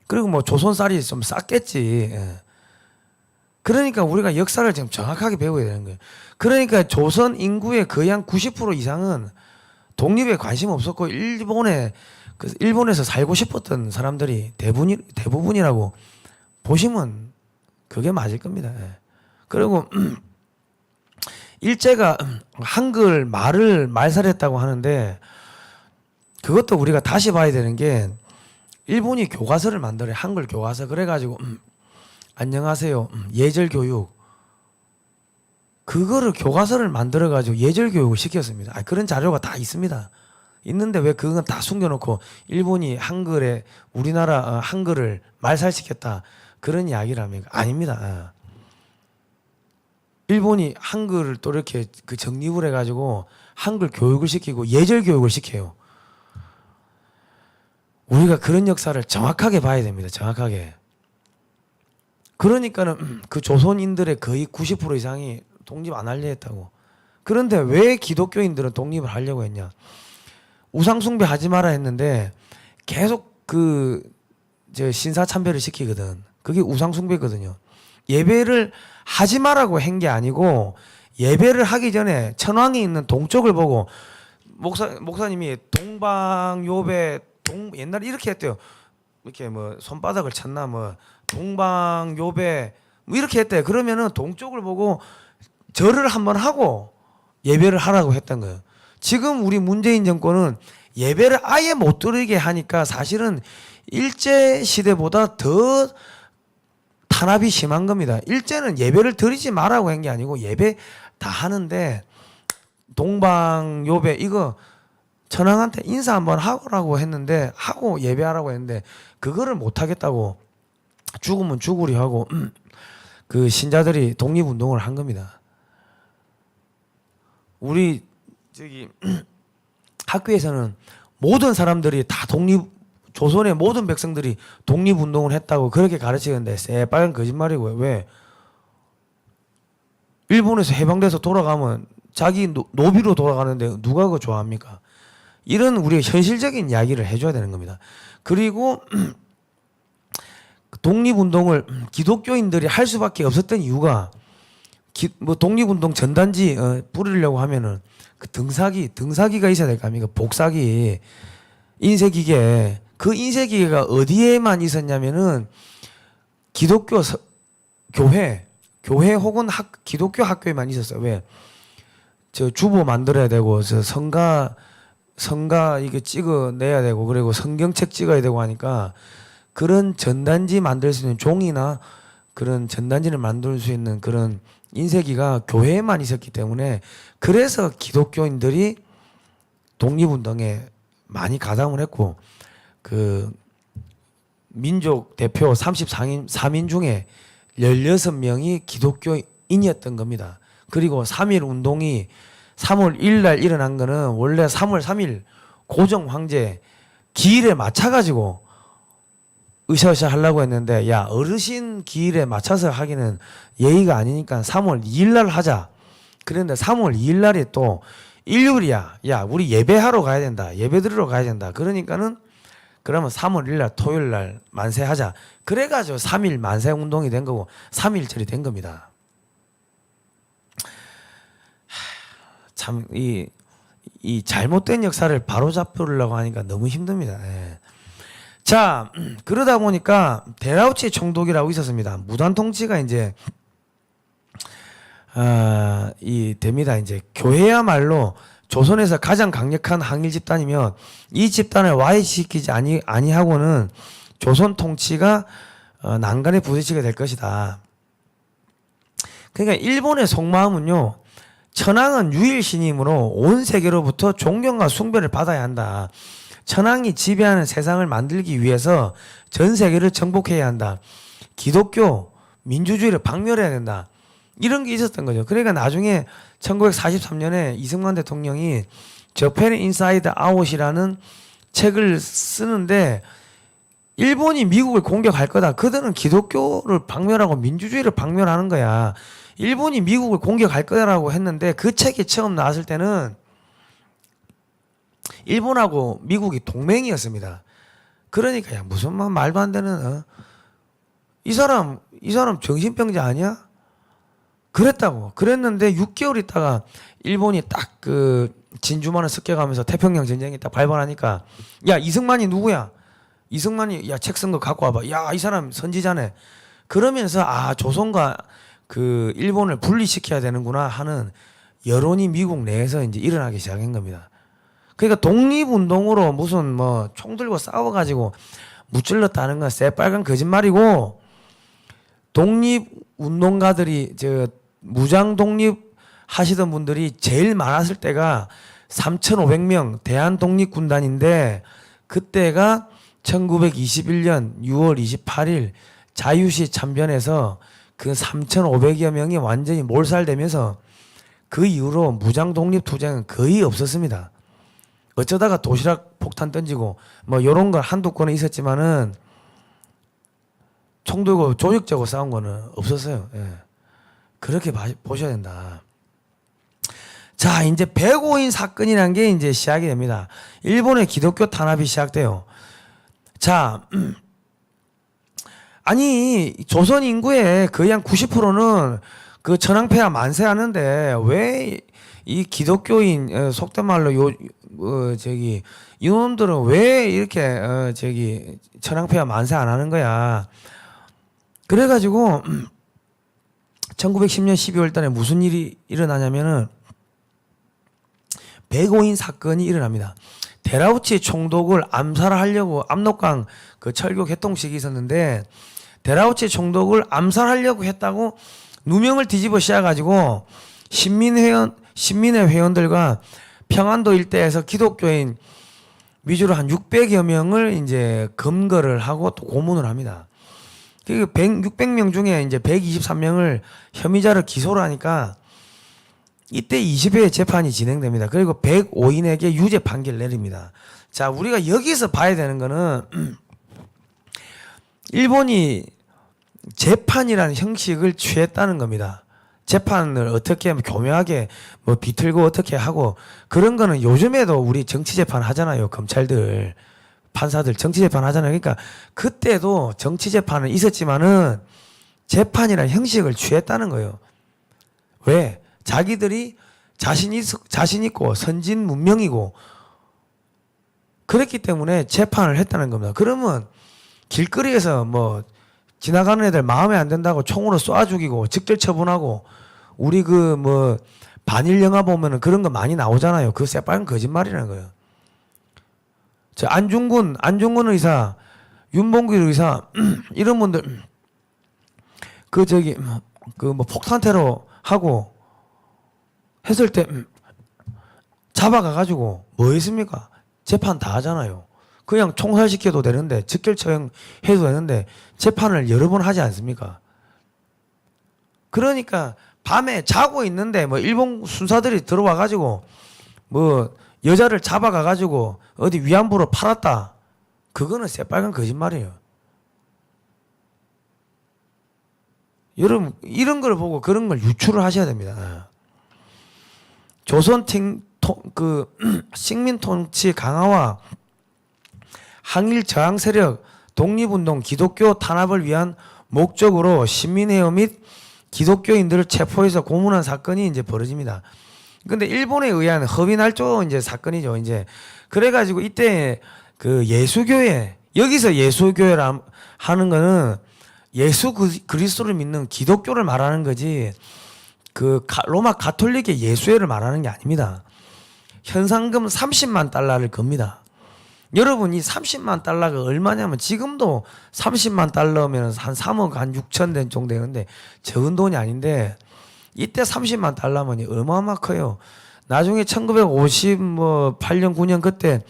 그리고 뭐 조선 쌀이 좀 쌌겠지. 예. 그러니까 우리가 역사를 지금 정확하게 배워야 되는 거예요. 그러니까 조선 인구의 거의 한 90% 이상은 독립에 관심 없었고 일본에서 살고 싶었던 사람들이 대부분이라고 보시면 그게 맞을 겁니다. 예. 그리고 일제가 한글 말을 말살했다고 하는데 그것도 우리가 다시 봐야 되는 게 일본이 교과서를 만들어요. 한글 교과서. 그래가지고 안녕하세요. 예절 교육. 그거를 교과서를 만들어가지고 예절 교육을 시켰습니다. 그런 자료가 다 있습니다. 있는데 왜 그건 다 숨겨놓고 일본이 한글에 우리나라 한글을 말살시켰다. 그런 이야기를 합니까? 아닙니다. 일본이 한글을 또 이렇게 그 정립을 해가지고 한글 교육을 시키고 예절 교육을 시켜요. 우리가 그런 역사를 정확하게 봐야 됩니다. 정확하게. 그러니까는 그 조선인들의 거의 90% 이상이 독립 안 하려 했다고. 그런데 왜 기독교인들은 독립을 하려고 했냐? 우상숭배 하지 마라 했는데 계속 그 신사참배를 시키거든. 그게 우상숭배거든요. 예배를 하지 마라고 한 게 아니고 예배를 하기 전에 천왕이 있는 동쪽을 보고 목사님이 동방요배 옛날에 이렇게 했대요. 이렇게 뭐 손바닥을 쳤나 뭐 동방요배 뭐 이렇게 했대요. 그러면은 동쪽을 보고 절을 한번 하고 예배를 하라고 했던 거예요. 지금 우리 문재인 정권은 예배를 아예 못 드리게 하니까 사실은 일제 시대보다 더 탄압이 심한 겁니다. 일제는 예배를 드리지 말라고 한 게 아니고 예배 다 하는데 동방요배 이거 천황한테 인사 한번 하라고 했는데 하고 예배하라고 했는데 그거를 못 하겠다고 죽으면 죽으리 하고 그 신자들이 독립운동을 한 겁니다. 우리 저기 학교에서는 모든 사람들이 다 조선의 모든 백성들이 독립운동을 했다고 그렇게 가르치는데 새빨간 거짓말이고요. 왜? 일본에서 해방돼서 돌아가면 자기 노비로 돌아가는데 누가 그거 좋아합니까? 이런 우리의 현실적인 이야기를 해줘야 되는 겁니다. 그리고 독립운동을 기독교인들이 할 수밖에 없었던 이유가 뭐 독립운동 전단지 부르려고 하면은 그 등사기가 있어야 될 거 아닙니까? 복사기, 인쇄기계. 그 인쇄기계가 어디에만 있었냐면은 기독교 교회 혹은 기독교 학교에만 있었어요. 왜? 저 주보 만들어야 되고 저 성가 이게 찍어내야 되고 그리고 성경책 찍어야 되고 하니까 그런 전단지 만들 수 있는 종이나 그런 전단지를 만들 수 있는 그런 인쇄기가 교회에만 있었기 때문에 그래서 기독교인들이 독립운동에 많이 가담을 했고 그 민족 대표 34인 중에 16명이 기독교인이었던 겁니다. 그리고 3.1 운동이 3월 1일 날 일어난 거는 원래 3월 3일 고종 황제 기일에 맞춰가지고 으쌰으쌰 하려고 했는데 야 어르신 기일에 맞춰서 하기는 예의가 아니니까 3월 2일 날 하자. 그런데 3월 2일 날이 또 일요일이야. 야 우리 예배하러 가야 된다. 예배 드리러 가야 된다. 그러니까는 그러면 3월 1일 토요일 날 만세하자. 그래가지고 3일 만세 운동이 된 거고 3.1절이 된 겁니다. 참 이 잘못된 역사를 바로잡으려고 하니까 너무 힘듭니다. 예. 자, 그러다 보니까 데라우치 총독이라고 있었습니다. 무단 통치가 이제 됩니다. 이제 교회야말로 조선에서 가장 강력한 항일 집단이며 이 집단을 와해시키지 아니하고는 조선 통치가 난간에 부딪히게 될 것이다. 그러니까 일본의 속마음은요, 천황은 유일신임으로 온 세계로부터 존경과 숭배를 받아야 한다. 천황이 지배하는 세상을 만들기 위해서 전 세계를 정복해야 한다. 기독교, 민주주의를 박멸해야 된다. 이런 게 있었던 거죠. 그러니까 나중에 1943년에 이승만 대통령이 저펜 인사이드 아웃이라는 책을 쓰는데 일본이 미국을 공격할 거다. 그들은 기독교를 박멸하고 민주주의를 박멸하는 거야. 일본이 미국을 공격할 거라고 했는데 그 책이 처음 나왔을 때는 일본하고 미국이 동맹이었습니다. 그러니까 야 무슨 말도 안 되는 이 사람 정신병자 아니야? 그랬는데 6개월 있다가 일본이 딱 그 진주만을 습격하면서 태평양 전쟁이 딱 발발하니까 야 이승만이 누구야? 이승만이 야 책 쓴 거 갖고 와봐. 야 이 사람 선지자네. 그러면서 조선과 그 일본을 분리시켜야 되는구나 하는 여론이 미국 내에서 이제 일어나기 시작한 겁니다. 그러니까 독립운동으로 무슨 뭐 총 들고 싸워가지고 무찔렀다는 건 새빨간 거짓말이고 독립운동가들이 무장 독립 하시던 분들이 제일 많았을 때가 3,500명 대한독립군단인데 그때가 1921년 6월 28일 자유시 참변에서 그 3,500여 명이 완전히 몰살되면서 그 이후로 무장 독립 투쟁은 거의 없었습니다. 어쩌다가 도시락 폭탄 던지고 뭐 요런 거 한두 건은 있었지만은 총 들고 조직적으로 싸운 거는 없었어요. 예. 그렇게 보셔야 된다. 자, 이제 백오인 사건이라는 게 이제 시작이 됩니다. 일본의 기독교 탄압이 시작돼요. 자, 아니 조선 인구의 거의 한 90%는 그 천황폐하 만세하는데 왜 이 기독교인 속된 말로 이놈들은 왜 이렇게 천황폐하 만세 안 하는 거야? 그래가지고 1910년 12월 달에 무슨 일이 일어나냐면은 백오인 사건이 일어납니다. 데라우치 총독을 암살하려고 압록강 그 철교 개통식이 있었는데 데라우치 총독을 암살하려고 했다고 누명을 뒤집어 씌워가지고 신민회 회원들과 평안도 일대에서 기독교인 위주로 한 600여 명을 이제 검거를 하고 또 고문을 합니다. 그 600명 중에 이제 123명을 혐의자를 기소를 하니까 이때 20회의 재판이 진행됩니다. 그리고 105인에게 유죄 판결을 내립니다. 자, 우리가 여기서 봐야 되는 거는 일본이 재판이라는 형식을 취했다는 겁니다. 재판을 어떻게 교묘하게 뭐 비틀고 어떻게 하고 그런 거는 요즘에도 우리 정치 재판 하잖아요. 검찰들, 판사들 정치 재판 하잖아요. 그러니까 그때도 정치 재판은 있었지만은 재판이라는 형식을 취했다는 거예요. 왜? 자기들이 자신 있고 선진 문명이고 그랬기 때문에 재판을 했다는 겁니다. 그러면 길거리에서 뭐 지나가는 애들 마음에 안 든다고 총으로 쏴 죽이고 직결 처분하고 우리 그 뭐 반일 영화 보면은 그런 거 많이 나오잖아요. 그 새빨간 거짓말이라는 거예요. 저 안중근 의사, 윤봉길 의사 이런 분들 그 뭐 폭탄 테러 하고 했을 때 잡아가 가지고 뭐 했습니까? 재판 다 하잖아요. 그냥 총살시켜도 되는데 직결 처형해도 되는데 재판을 여러 번 하지 않습니까? 그러니까 밤에 자고 있는데 뭐 일본 순사들이 들어와 가지고 뭐 여자를 잡아가 가지고 어디 위안부로 팔았다. 그거는 새빨간 거짓말이에요. 여러분 이런 걸 보고 그런 걸 유추를 하셔야 됩니다. 조선 식민 통치 강화와 항일 저항 세력, 독립운동, 기독교 탄압을 위한 목적으로 신민회의 및 기독교인들을 체포해서 고문한 사건이 이제 벌어집니다. 근데 일본에 의한 허위날조 이제 사건이죠. 이제 그래가지고 이때 그 예수교회, 여기서 예수교회라 하는 거는 예수 그리스도를 믿는 기독교를 말하는 거지, 그 로마 가톨릭의 예수회를 말하는 게 아닙니다. 현상금 30만 달러를 겁니다. 여러분, 이 30만 달러가 얼마냐면 지금도 30만 달러면 한 3억 한 6천 된 정도 되는데 적은 돈이 아닌데, 이때 30만 달러면 어마어마 커요. 나중에 1958년 9년 그때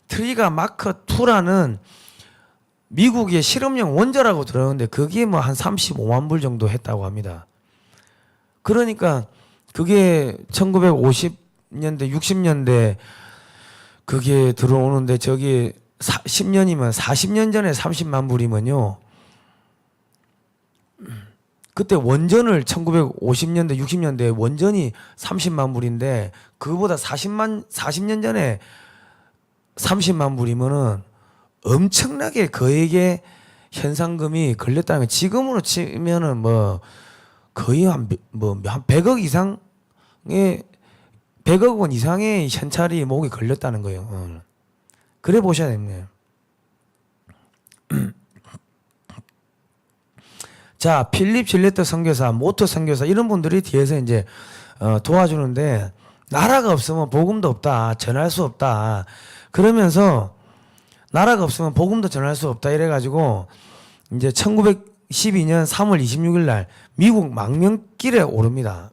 트리가 마크 2라는 미국의 실험용 원자라고 들었는데 그게 뭐 한 35만 불 정도 했다고 합니다. 그러니까 그게 1950년대 60년대 그게 들어오는데, 저기 10년이면 40년 전에 30만 불이면요, 그때 원전을 1950년대 60년대 원전이 30만 불인데 그거보다 40년 전에 30만 불이면은 엄청나게 그에게 현상금이 걸렸다는 거. 지금으로 치면은 뭐 거의 한 100억 이상의 100억 원 이상의 현찰이 목에 걸렸다는 거예요. 그래 보셔야 됩니다. 자, 필립 질레트 선교사, 모트 선교사 이런 분들이 뒤에서 이제 도와주는데, 나라가 없으면 복음도 없다, 전할 수 없다. 그러면서 나라가 없으면 복음도 전할 수 없다 이래가지고 이제 1912년 3월 26일 날 미국 망명길에 오릅니다.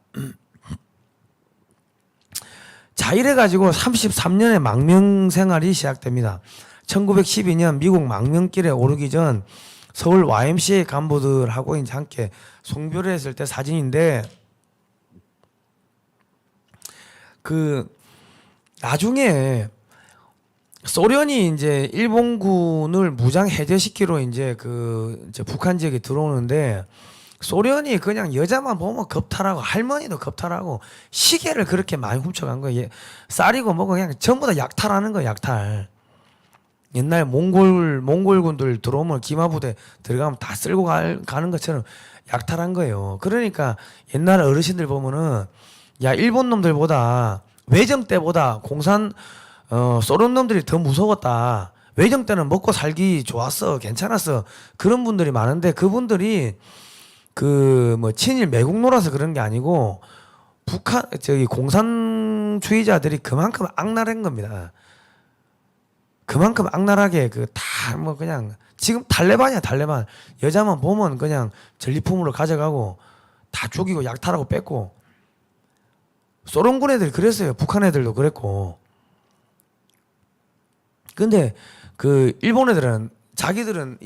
자, 이래가지고 33년의 망명 생활이 시작됩니다. 1912년 미국 망명길에 오르기 전 서울 YMCA 간부들하고 이제 함께 송별을 했을 때 사진인데, 그 나중에 소련이 이제 일본군을 무장 해제시키러 이제 북한 지역에 들어오는데, 소련이 그냥 여자만 보면 겁탈하고 할머니도 겁탈하고 시계를 그렇게 많이 훔쳐간 거예요. 쌀이고 뭐고 그냥 전부 다 약탈하는 거예요. 약탈. 옛날 몽골군들 들어오면 기마부대 들어가면 다 쓸고 가는 것처럼 약탈한 거예요. 그러니까 옛날 어르신들 보면은, 야, 일본 놈들보다 외정 때보다 소련 놈들이 더 무서웠다. 외정 때는 먹고 살기 좋았어, 괜찮았어. 그런 분들이 많은데, 그분들이 친일 매국노라서 그런 게 아니고 공산주의자들이 그만큼 악랄한 겁니다. 그만큼 악랄하게 그냥 지금 탈레반이야, 탈레반. 여자만 보면 그냥 전리품으로 가져가고 다 죽이고 약탈하고 뺏고. 소련군 애들 그랬어요. 북한 애들도 그랬고. 근데 일본 애들은 자기들은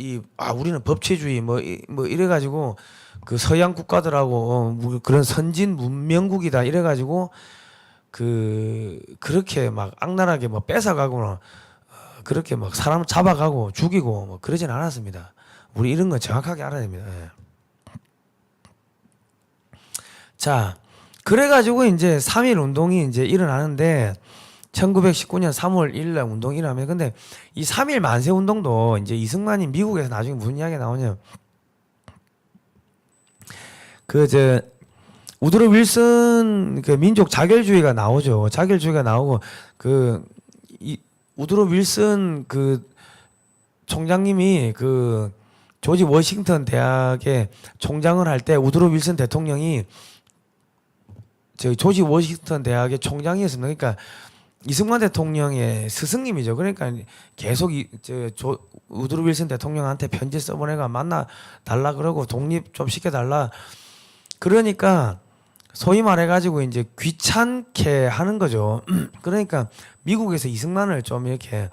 우리는 법치주의 뭐 이래가지고 서양 국가들하고 그런 선진 문명국이다 이래가지고 그렇게 막 악랄하게 뭐 뺏어가거나 그렇게 막 사람 잡아가고 죽이고 뭐 그러진 않았습니다. 우리 이런 거 정확하게 알아야 됩니다. 예. 자, 그래가지고 이제 3.1 운동이 이제 일어나는데, 1919년 3월 1일 날 운동이 일어나면, 근데 이 3.1 만세 운동도 이제 이승만이 미국에서 나중에 무슨 이야기가 나오냐면, 우드로 윌슨 민족 자결주의가 나오죠. 자결주의가 나오고 우드로 윌슨 총장님이 조지 워싱턴 대학의 총장을 할 때 우드로 윌슨 대통령이 조지 워싱턴 대학의 총장이었습니다. 그러니까 이승만 대통령의 스승님이죠. 그러니까 계속 우드로 윌슨 대통령한테 편지 써보내가 만나 달라 그러고 독립 좀 시켜달라. 그러니까 소위 말해가지고 이제 귀찮게 하는 거죠. 그러니까 미국에서 이승만을 좀 이렇게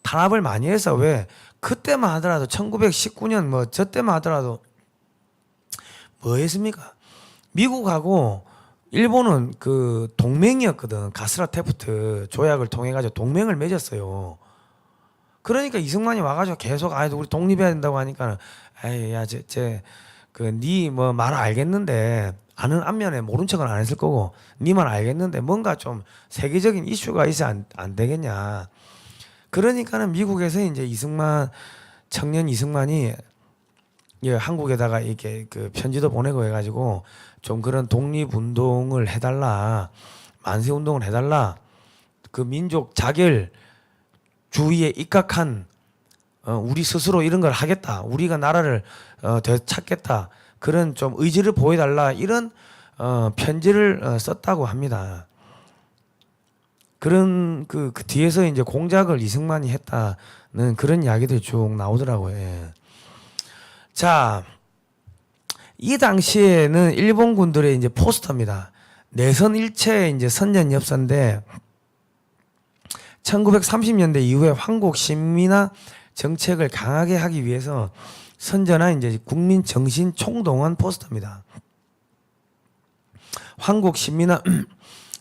탄압을 많이 해서, 왜 그때만 하더라도 1919년 뭐 저 때만 하더라도 뭐 했습니까? 미국하고 일본은 동맹이었거든. 가스라 테프트 조약을 통해 가지고 동맹을 맺었어요. 그러니까 이승만이 와가지고 계속 우리 독립해야 된다고 하니까, 니 뭐 말 알겠는데, 아는 안면에 모른 척은 안 했을 거고, 니 말 알겠는데 뭔가 좀 세계적인 이슈가 있어 안 되겠냐. 그러니까는 미국에서 이제 청년 이승만이 예, 한국에다가 이렇게 그 편지도 보내고 해가지고 좀 그런 독립운동을 해달라, 만세운동을 해달라, 그 민족 자결 주의에 입각한 우리 스스로 이런 걸 하겠다, 우리가 나라를 되찾겠다, 그런 좀 의지를 보여달라, 이런 편지를 썼다고 합니다. 그런 그 뒤에서 이제 공작을 이승만이 했다는 그런 이야기들이 쭉 나오더라고요. 예. 자, 이 당시에는 일본군들의 이제 포스터입니다. 내선 일체 이제 선전 엽서인데 1930년대 이후에 한국 신민화 정책을 강하게 하기 위해서 선전한 이제 국민 정신 총동원 포스터입니다. 한국 신민화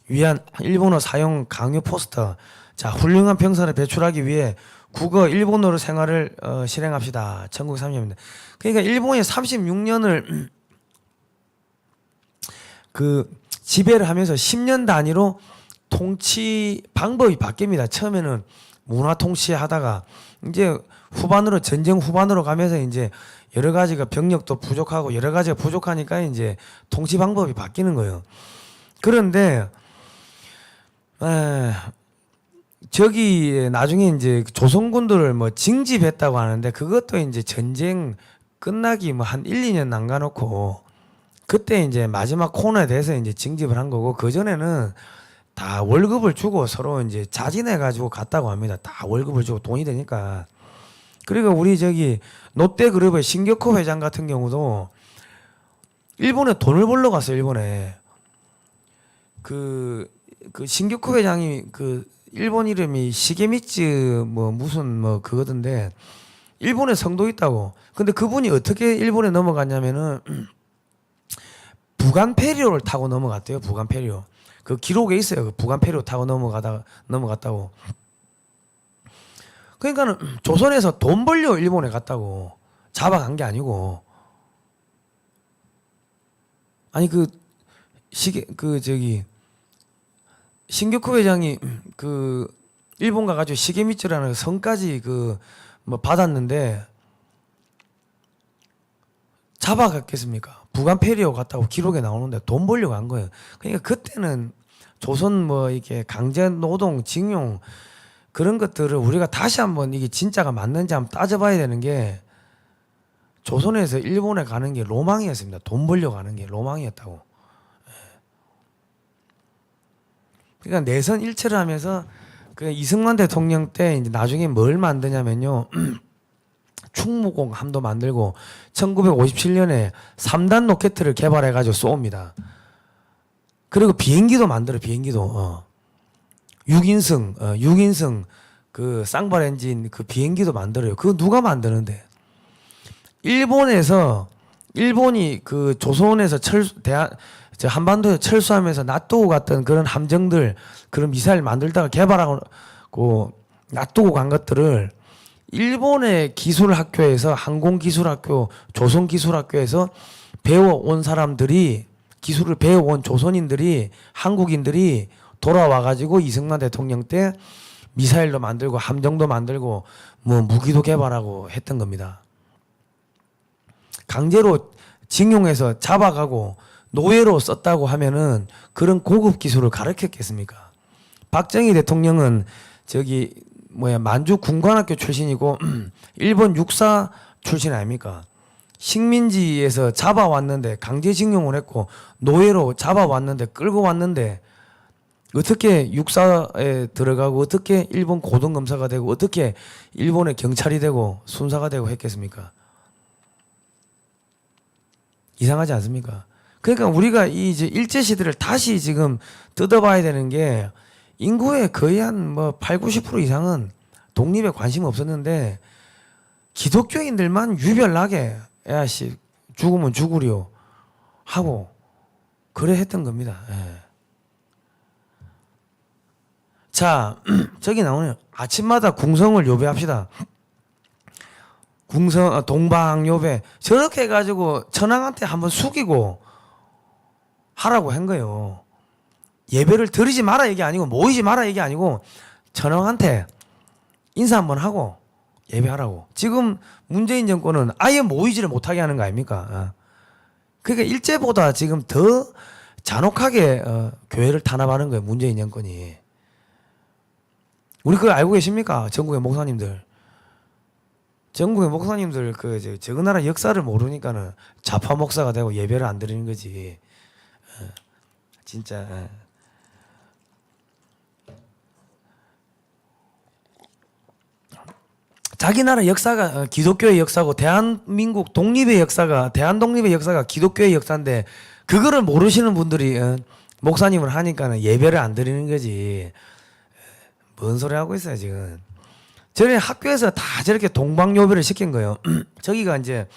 위한 일본어 사용 강요 포스터. 자, 훌륭한 병사를 배출하기 위해 국어 일본어로 생활을 실행합시다. 1930년대. 그러니까 일본이 36년을 그 지배를 하면서 10년 단위로 통치 방법이 바뀝니다. 처음에는 문화 통치하다가 이제 후반으로, 전쟁 후반으로 가면서 이제 여러 가지가 병력도 부족하고 여러 가지가 부족하니까 이제 통치 방법이 바뀌는 거예요. 그런데 저기 나중에 이제 조선군들을 뭐 징집했다고 하는데 그것도 이제 전쟁 끝나기 뭐 한 1, 2년 남가놓고 그때 이제 마지막 코너에 대해서 이제 징집을 한 거고, 그 전에는 다 월급을 주고 서로 이제 자진해 가지고 갔다고 합니다. 다 월급을 주고 돈이 되니까. 그리고 우리 저기 롯데그룹의 신격호 회장 같은 경우도 일본에 돈을 벌러 갔어요. 일본에 그 신격호 회장이 그 일본 이름이 시게미츠 뭐 무슨 뭐 그거던데 일본에 성도 있다고. 근데 그분이 어떻게 일본에 넘어갔냐면은 부간 페리오를 타고 넘어갔대요. 부간 페리오. 그 기록에 있어요. 그 부간 페리오 타고 넘어갔다고. 그러니까는 조선에서 돈 벌려 일본에 갔다고. 잡아간 게 아니고. 아니 신격호 회장이 그 일본 가가지고 시게미츠라는 성까지 그 뭐 받았는데 잡아갔겠습니까? 부간 페리오 갔다고 기록에 나오는데 돈 벌려고 한 거예요. 그러니까 그때는 조선 뭐 이렇게 강제 노동, 징용 그런 것들을 우리가 다시 한번 이게 진짜가 맞는지 한번 따져봐야 되는 게, 조선에서 일본에 가는 게 로망이었습니다. 돈 벌려고 가는 게 로망이었다고. 그러니까 내선 일체를 하면서 그 이승만 대통령 때 이제 나중에 뭘 만드냐면요. 충무공함도 만들고 1957년에 3단 로켓을 개발해 가지고 쏘옵니다. 그리고 비행기도 만들어. 비행기도 6인승 그 쌍발 엔진 그 비행기도 만들어요. 그거 누가 만드는데? 일본이 그 조선에서 한반도에 철수하면서 놔두고 갔던 그런 함정들, 그런 미사일 만들다가 개발하고 놔두고 간 것들을 일본의 기술학교에서, 항공기술학교, 조선기술학교에서 배워온 사람들이, 기술을 배워온 조선인들이, 한국인들이 돌아와가지고 이승만 대통령 때 미사일도 만들고 함정도 만들고 뭐 무기도 개발하고 했던 겁니다. 강제로 징용해서 잡아가고 노예로 썼다고 하면은 그런 고급 기술을 가르쳤겠습니까? 박정희 대통령은 만주 군관학교 출신이고 일본 육사 출신 아닙니까? 식민지에서 잡아왔는데 강제징용을 했고 노예로 잡아왔는데 끌고 왔는데 어떻게 육사에 들어가고 어떻게 일본 고등검사가 되고 어떻게 일본의 경찰이 되고 순사가 되고 했겠습니까? 이상하지 않습니까? 그러니까 우리가 이제 일제시대를 다시 지금 뜯어봐야 되는 게, 인구의 거의 한 뭐 8, 90% 이상은 독립에 관심 없었는데 기독교인들만 유별나게 야씨 죽으면 죽으려 하고 그래 했던 겁니다. 예. 자, 저기 나오네요. 아침마다 궁성을 요배합시다. 동방요배. 저렇게 해가지고 천황한테 한번 숙이고 하라고 한 거예요. 예배를 드리지 마라 얘기 아니고 모이지 마라 얘기 아니고 천황한테 인사 한번 하고 예배하라고. 지금 문재인 정권은 아예 모이지를 못하게 하는 거 아닙니까? 그러니까 일제보다 지금 더 잔혹하게 교회를 탄압하는 거예요. 문재인 정권이. 우리 그거 알고 계십니까? 전국의 목사님들. 전국의 목사님들 저 나라 역사를 모르니까는 좌파 목사가 되고 예배를 안 드리는 거지. 진짜. 자기 나라 역사가 기독교의 역사고 대한민국 독립의 역사가 대한독립의 역사가 기독교의 역사인데 그거를 모르시는 분들이 목사님을 하니까는 예배를 안 드리는 거지. 뭔 소리 하고 있어요 지금. 저희 학교에서 다 저렇게 동방요배를 시킨 거예요. 저기가 이제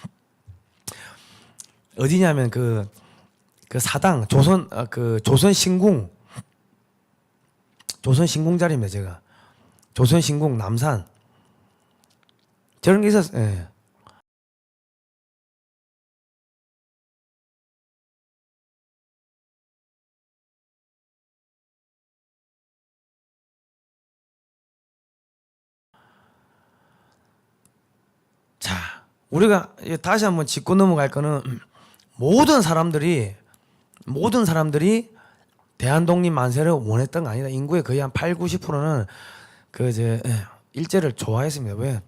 어디냐면 그 사당 조선신궁 자리입니다. 제가 조선신궁 남산 저런 게 있었어요. 예. 자, 우리가 다시 한번 짚고 넘어갈 거는 모든 사람들이 대한독립 만세를 원했던 거 아니다. 인구의 거의 한 8, 90%는 일제를 좋아했습니다. 왜?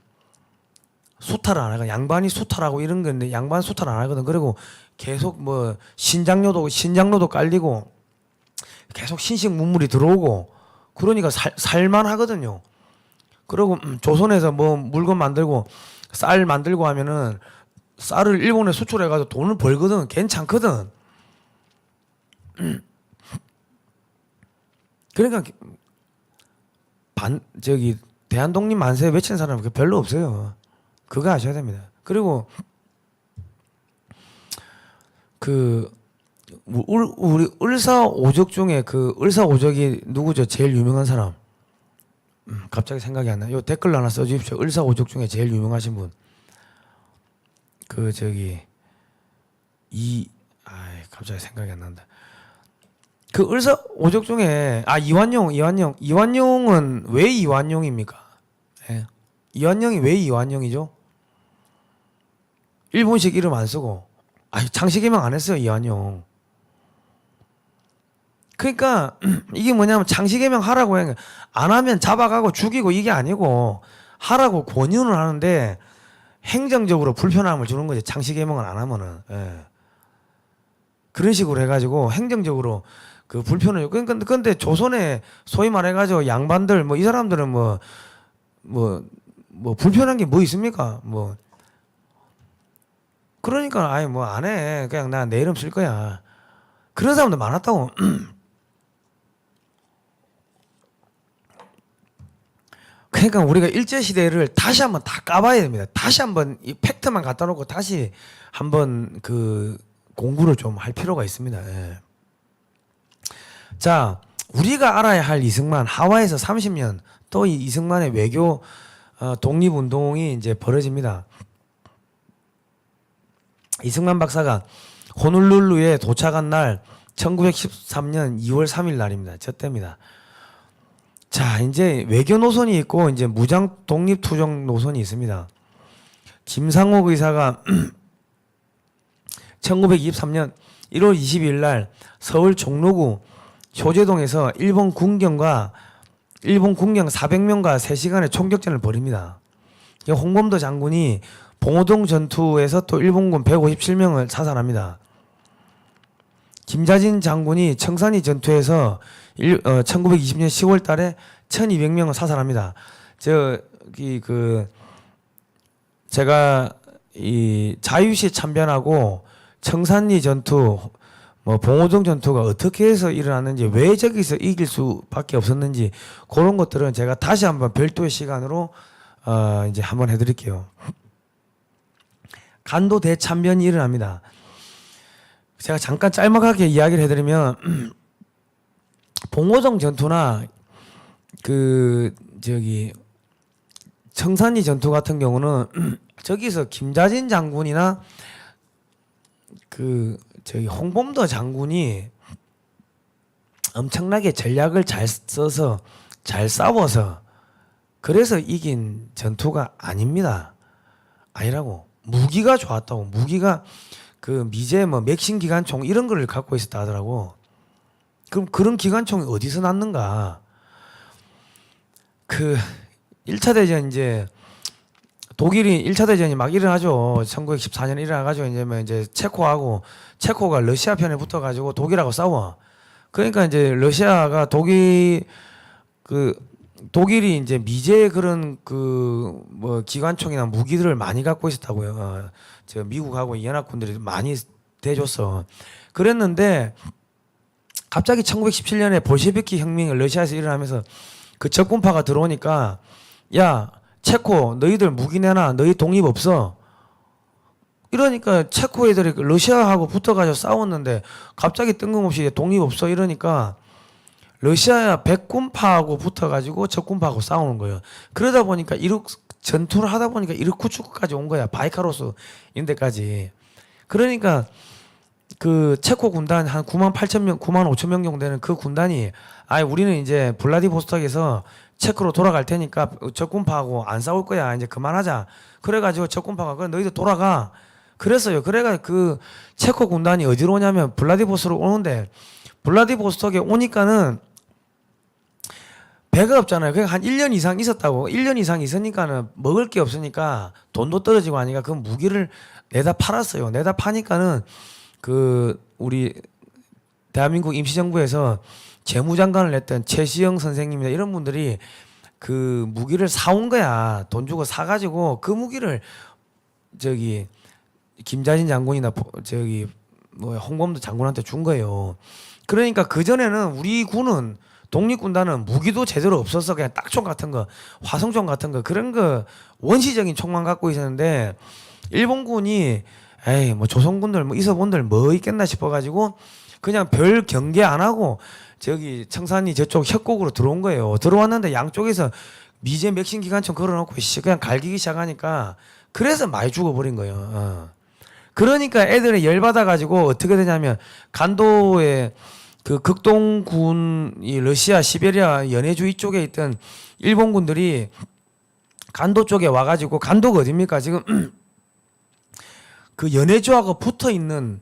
수탈을 안 하거든. 양반이 수탈하고 이런 건데 양반 수탈 안 하거든. 그리고 계속 뭐 신장로도 깔리고 계속 신식 문물이 들어오고 그러니까 살만 하거든요. 그리고 조선에서 뭐 물건 만들고 쌀 만들고 하면은 쌀을 일본에 수출해가지고 돈을 벌거든. 괜찮거든. 그러니까 대한독립 만세 외치는 사람은 별로 없어요. 그거 아셔야 됩니다. 그리고 우리 을사오적 중에 을사오적이 누구죠? 제일 유명한 사람. 갑자기 생각이 안 나. 요 댓글 하나 써주십시오. 을사오적 중에 제일 유명하신 분. 갑자기 생각이 안 난다. 을사오적 중에 이완용은 왜 이완용입니까? 예. 이완용이 왜 이완용이죠? 일본식 이름 안 쓰고 창씨개명 안 했어요. 이완용. 그러니까 이게 뭐냐면 창씨개명 하라고 안 하면 잡아가고 죽이고 이게 아니고 하라고 권유는 하는데 행정적으로 불편함을 주는 거지. 창씨개명을 안 하면은. 예. 그런 식으로 해가지고 행정적으로 불편을. 근데 조선에 소위 말해가지고 양반들 이 사람들은 불편한 게 뭐 있습니까? 그러니까 안 해. 그냥 나 내 이름 쓸 거야. 그런 사람도 많았다고. 그러니까 우리가 일제시대를 다시 한번 다 까봐야 됩니다. 다시 한번 이 팩트만 갖다 놓고 다시 한번 공부를 좀 할 필요가 있습니다. 예. 자, 우리가 알아야 할 이승만, 하와이에서 30년, 또 이 이승만의 외교 독립운동이 이제 벌어집니다. 이승만 박사가 호놀룰루에 도착한 날 1913년 2월 3일 날입니다. 저 때입니다. 자, 이제 외교 노선이 있고 이제 무장 독립 투쟁 노선이 있습니다. 김상옥 의사가 1923년 1월 22일 날 서울 종로구 효제동에서 일본 군경 400명과 3시간의 총격전을 벌입니다. 홍범도 장군이 봉오동 전투에서 또 일본군 157명을 사살합니다. 김자진 장군이 청산리 전투에서 1920년 10월 달에 1200명을 사살합니다. 제가 이 자유시 참변하고 청산리 전투, 봉오동 전투가 어떻게 해서 일어났는지, 왜 저기서 이길 수밖에 없었는지 그런 것들은 제가 다시 한번 별도의 시간으로 이제 한번 해드릴게요. 간도 대참변이 일어납니다. 제가 잠깐 짤막하게 이야기를 해드리면 봉오동 전투나 청산리 전투 같은 경우는 저기서 김자진 장군이나 홍범도 장군이 엄청나게 전략을 잘 써서 잘 싸워서 그래서 이긴 전투가 아닙니다. 아니라고. 무기가 좋았다고. 무기가 그 미제 뭐 맥신 기관총 이런 거를 갖고 있었다 하더라고. 그럼 그런 기관총이 어디서 났는가? 그 1차 대전 이제 독일이 1차 대전이 막 일어나죠. 1914년에 일어나가지고 이제 체코가 러시아 편에 붙어가지고 독일하고 싸워. 그러니까 이제 러시아가 독일이 이제 미제 그런 그 뭐 기관총이나 무기들을 많이 갖고 있었다고요. 저 미국하고 연합군들이 많이 대줬어. 그랬는데 갑자기 1917년에 볼셰비키 혁명이 러시아에서 일어나면서 그 적군파가 들어오니까 야 체코 너희들 무기 내놔. 너희 독립 없어. 이러니까 체코 애들이 러시아하고 붙어가지고 싸웠는데 갑자기 뜬금없이 독립 없어 이러니까 러시아 백군파하고 붙어가지고 적군파하고 싸우는 거예요. 그러다 보니까 전투를 하다 보니까 이르쿠츠크까지 온 거야. 바이카로스 인데까지. 그러니까 그 체코 군단 한 9만 8천 명, 9만 5천 명 정도 되는 그 군단이 우리는 이제 블라디보스톡에서 체코로 돌아갈 테니까 적군파하고 안 싸울 거야. 이제 그만하자. 그래가지고 적군파가 그래 너희들 돌아가. 그랬어요. 그래가 그 체코 군단이 어디로 오냐면 블라디보스토크로 오는데 블라디보스톡에 오니까는 배가 없잖아요. 그러니까 한 1년 이상 있었다고. 1년 이상 있으니까는 먹을 게 없으니까 돈도 떨어지고 하니까 그 무기를 내다 팔았어요. 내다 파니까는 그 우리 대한민국 임시정부에서 재무장관을 했던 최시영 선생님이나 이런 분들이 그 무기를 사온 거야. 돈 주고 사가지고 그 무기를 저기 김자진 장군이나 저기 뭐 홍범도 장군한테 준 거예요. 그러니까 그 전에는 우리 군은 독립군단은 무기도 제대로 없었어. 그냥 딱총 같은 거, 화성총 같은 거 그런 거 원시적인 총만 갖고 있었는데 일본군이 에이 뭐 조선군들 뭐 있어본들 뭐 있겠나 싶어가지고 그냥 별 경계 안 하고 저기 청산리 저쪽 협곡으로 들어온 거예요. 들어왔는데 양쪽에서 미제 맥신 기관총 걸어놓고 그냥 갈기기 시작하니까 그래서 많이 죽어버린 거예요. 그러니까 애들이 열받아가지고 어떻게 되냐면 간도에 그 극동군 이 러시아 시베리아 연해주 이쪽에 있던 일본군들이 간도 쪽에 와가지고 간도가 어딥니까 지금 그 연해주하고 붙어 있는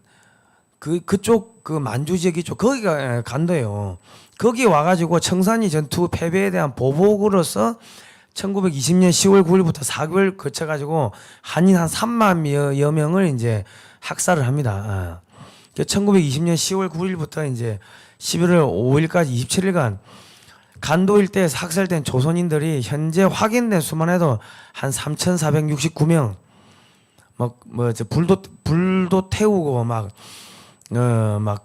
그쪽 그 만주 지역 이쪽 거기가 간도예요. 거기 와가지고 청산리 전투 패배에 대한 보복으로서 1920년 10월 9일부터 4개월 거쳐가지고 한인 한 3만여 명을 이제 학살을 합니다. 1920년 10월 9일부터 이제 11월 5일까지 27일간 간도 일대에서 학살된 조선인들이 현재 확인된 수만 해도 한 3,469명. 불도 태우고 막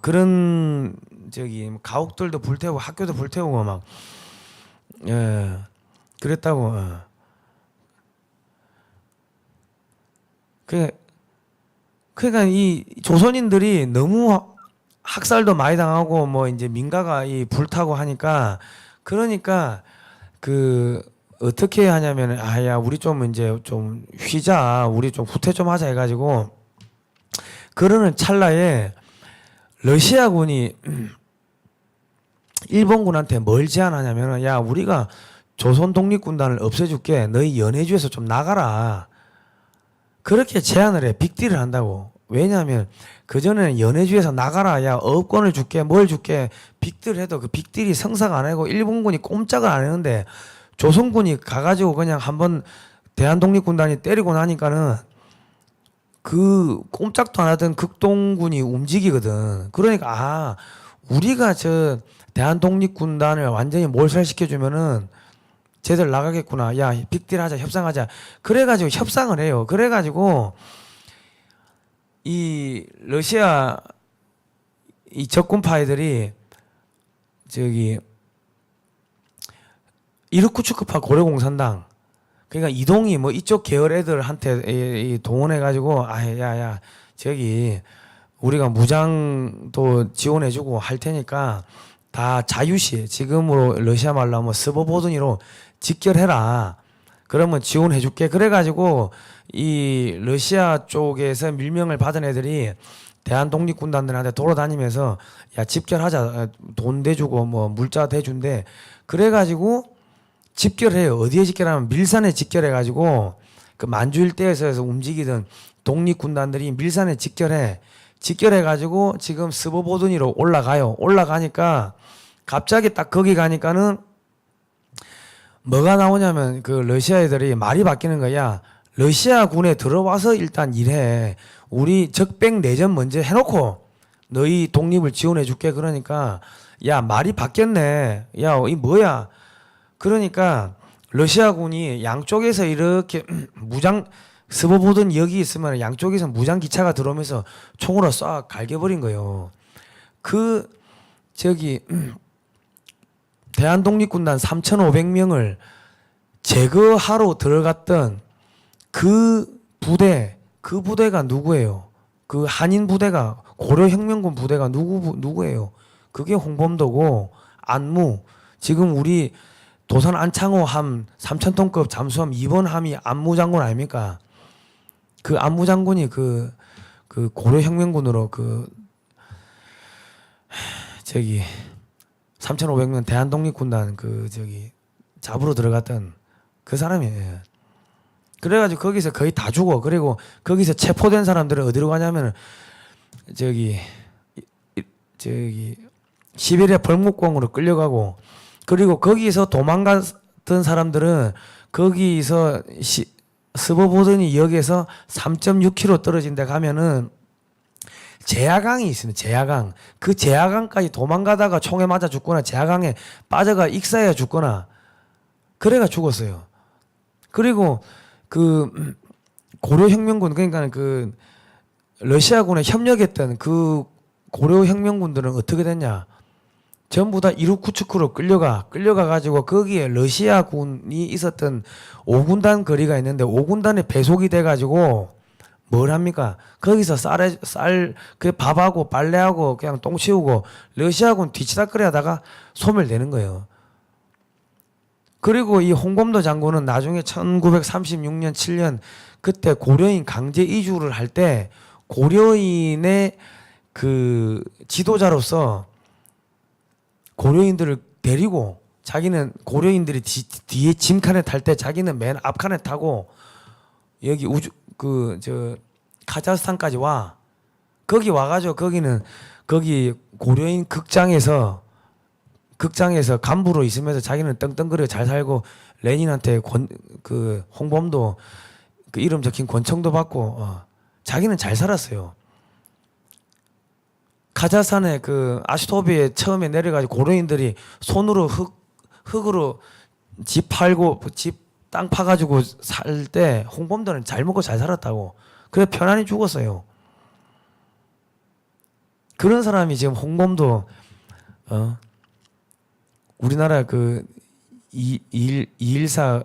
그런 저기 가옥들도 불태우고 학교도 불태우고 막 그랬다고. 그러니까 이 조선인들이 너무 학살도 많이 당하고 뭐 이제 민가가 이 불타고 하니까 그러니까 그 어떻게 하냐면은 야 우리 좀 이제 좀 쉬자 우리 좀 후퇴 좀 하자 해가지고 그러는 찰나에 러시아군이 일본군한테 뭘 제안하냐면은 야 우리가 조선 독립군단을 없애줄게 너희 연해주에서 좀 나가라 그렇게 제안을 해 빅딜을 한다고. 왜냐하면 그전에는 연해주에서 나가라 야 어업권을 줄게 뭘 줄게 빅딜 해도 그 빅딜이 성사가 안 하고 일본군이 꼼짝을 안 했는데 조선군이 가가지고 그냥 한번 대한독립군단이 때리고 나니까는 그 꼼짝도 안 하던 극동군이 움직이거든. 그러니까 우리가 저 대한독립군단을 완전히 몰살시켜주면은 쟤들 나가겠구나. 야 빅딜 하자 협상하자. 그래가지고 협상을 해요. 그래가지고 이 러시아 이 적군파애들이 저기 이르쿠츠크파 고려공산당 그러니까 이동이 뭐 이쪽 계열 애들한테 동원해가지고 야야 저기 우리가 무장도 지원해주고 할 테니까 다 자유시 지금으로 러시아 말로 하면 스보보드니로 직결해라. 그러면 지원해줄게. 그래가지고 이 러시아 쪽에서 밀명을 받은 애들이 대한독립군단들한테 돌아다니면서 야 집결하자 돈 대주고 뭐 물자 대준대. 그래가지고 집결해요. 어디에 집결하면 밀산에 집결해가지고 그 만주 일대에서 움직이던 독립군단들이 밀산에 집결해가지고 지금 스보보드니로 올라가요. 올라가니까 갑자기 딱 거기 가니까는 뭐가 나오냐면 그 러시아 애들이 말이 바뀌는 거야. 러시아 군에 들어와서 일단 일해. 우리 적백 내전 먼저 해놓고 너희 독립을 지원해 줄게. 그러니까 야 말이 바뀌었네. 야 이 뭐야. 그러니까 러시아군이 양쪽에서 이렇게 무장 스보보든 여기 있으면 양쪽에서 무장 기차가 들어오면서 총으로 쏴 갈겨버린 거예요. 그 저기 대한독립군단 3,500명을 제거하러 들어갔던 그 부대가 누구예요? 그 한인 부대가 고려혁명군 부대가 누구예요? 그게 홍범도고 안무 지금 우리 도산 안창호 함 3,000톤급 잠수함 2번 함이 안무 장군 아닙니까? 그 안무 장군이 그 고려혁명군으로 그 저기 3,500명 대한독립군단 그 저기 잡으러 들어갔던 그 사람이에요. 그래가지고 거기서 거의 다 죽어. 그리고 거기서 체포된 사람들은 어디로 가냐면 저기 시베리아 벌목공으로 끌려가고 그리고 거기서 도망갔던 사람들은 거기서 스보보드니 역에서 3.6km 떨어진 데 가면은 제야강이 있습니다. 제야강. 그 제야강까지 도망가다가 총에 맞아 죽거나 제야강에 빠져가 익사해 죽거나 그래가 죽었어요. 그리고 그 고려혁명군 그러니까 그 러시아군에 협력했던 그 고려혁명군들은 어떻게 됐냐? 전부 다 이루쿠츠크로 끌려가 가지고 거기에 러시아군이 있었던 5군단 거리가 있는데 5군단에 배속이 돼 가지고 뭘 합니까? 거기서 그 밥하고 빨래하고 그냥 똥 치우고 러시아군 뒤치다거리 하다가 소멸되는 거예요. 그리고 이 홍범도 장군은 나중에 1936년 7년 그때 고려인 강제 이주를 할 때 고려인의 그 지도자로서 고려인들을 데리고 자기는 고려인들이 뒤에 짐칸에 탈 때 자기는 맨 앞칸에 타고 여기 카자흐스탄까지 와. 거기 와가지고 거기 고려인 극장에서 간부로 있으면서 자기는 떵떵거리고 잘 살고 레닌한테 그 홍범도 그 이름 적힌 권총도 받고 자기는 잘 살았어요. 카자흐스탄에 그 아시토비에 처음에 내려가지고 고려인들이 손으로 흙으로 집 팔고 집 땅 파가지고 살 때 홍범도는 잘 먹고 잘 살았다고. 그래 편안히 죽었어요. 그런 사람이 지금 홍범도 우리나라 그 214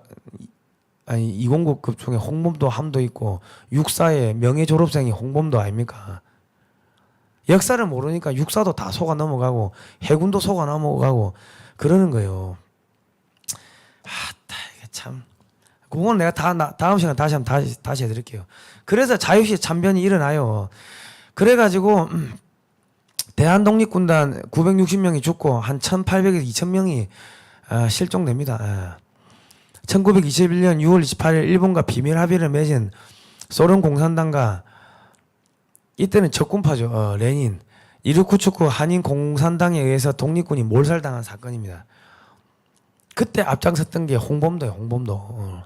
아니 209급 중에 홍범도 함도 있고 육사의 명예 졸업생이 홍범도 아닙니까? 역사를 모르니까 육사도 다 속아 넘어가고 해군도 속아 넘어가고 그러는 거예요. 이게 참. 그건 내가 다음 시간 다시 해드릴게요. 그래서 자유시 참변이 일어나요. 그래가지고 대한독립군단 960명이 죽고 한 1,800에서 2,000명이 실종됩니다. 1921년 6월 28일 일본과 비밀 합의를 맺은 소련 공산당과 이때는 적군파죠. 레닌 이르쿠츠크 한인 공산당에 의해서 독립군이 몰살당한 사건입니다. 그때 앞장섰던 게 홍범도예요. 홍범도.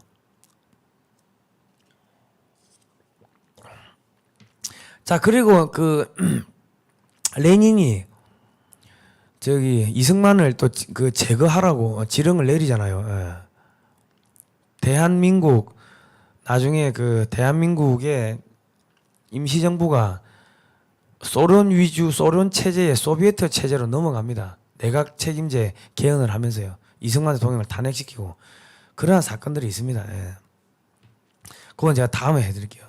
자 그리고 그 레닌이 저기 이승만을 또 그 제거하라고 지령을 내리잖아요. 대한민국 나중에 그 대한민국의 임시정부가 소련 위주 소련 체제의 소비에트 체제로 넘어갑니다. 내각 책임제 개헌을 하면서요. 이승만 대통령을 탄핵시키고 그러한 사건들이 있습니다. 그건 제가 다음에 해드릴게요.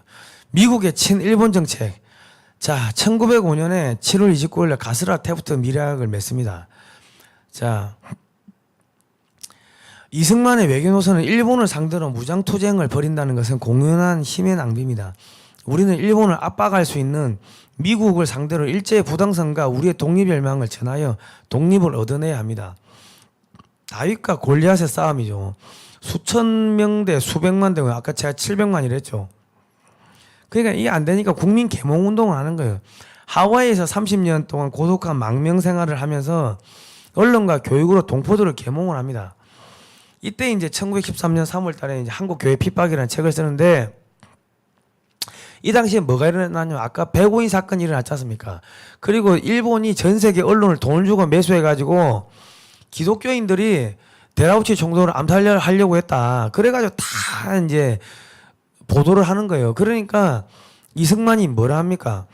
미국의 친일본 정책. 자, 1905년에 7월 29일에 가스라 테프트 미략을 맺습니다. 자, 이승만의 외교 노선은 일본을 상대로 무장투쟁을 벌인다는 것은 공연한 힘의 낭비입니다. 우리는 일본을 압박할 수 있는 미국을 상대로 일제의 부당성과 우리의 독립열망을 전하여 독립을 얻어내야 합니다. 다윗과 골리앗의 싸움이죠. 수천 명대 수백만 대, 아까 제가 700만이라 했죠. 그러니까 이게 안 되니까 국민 계몽 운동을 하는 거예요. 하와이에서 30년 동안 고독한 망명 생활을 하면서 언론과 교육으로 동포들을 계몽을 합니다. 이때 이제 1913년 3월 달에 이제 한국 교회 핍박이라는 책을 쓰는데, 이 당시에 뭐가 일어났냐면 아까 백오인 사건이 일어났지 않습니까? 그리고 일본이 전 세계 언론을 돈을 주고 매수해가지고 기독교인들이 데라우치 총독을 암살하려고 했다. 그래가지고 다 이제 보도를 하는 거예요. 그러니까 이승만이 뭐라 합니까?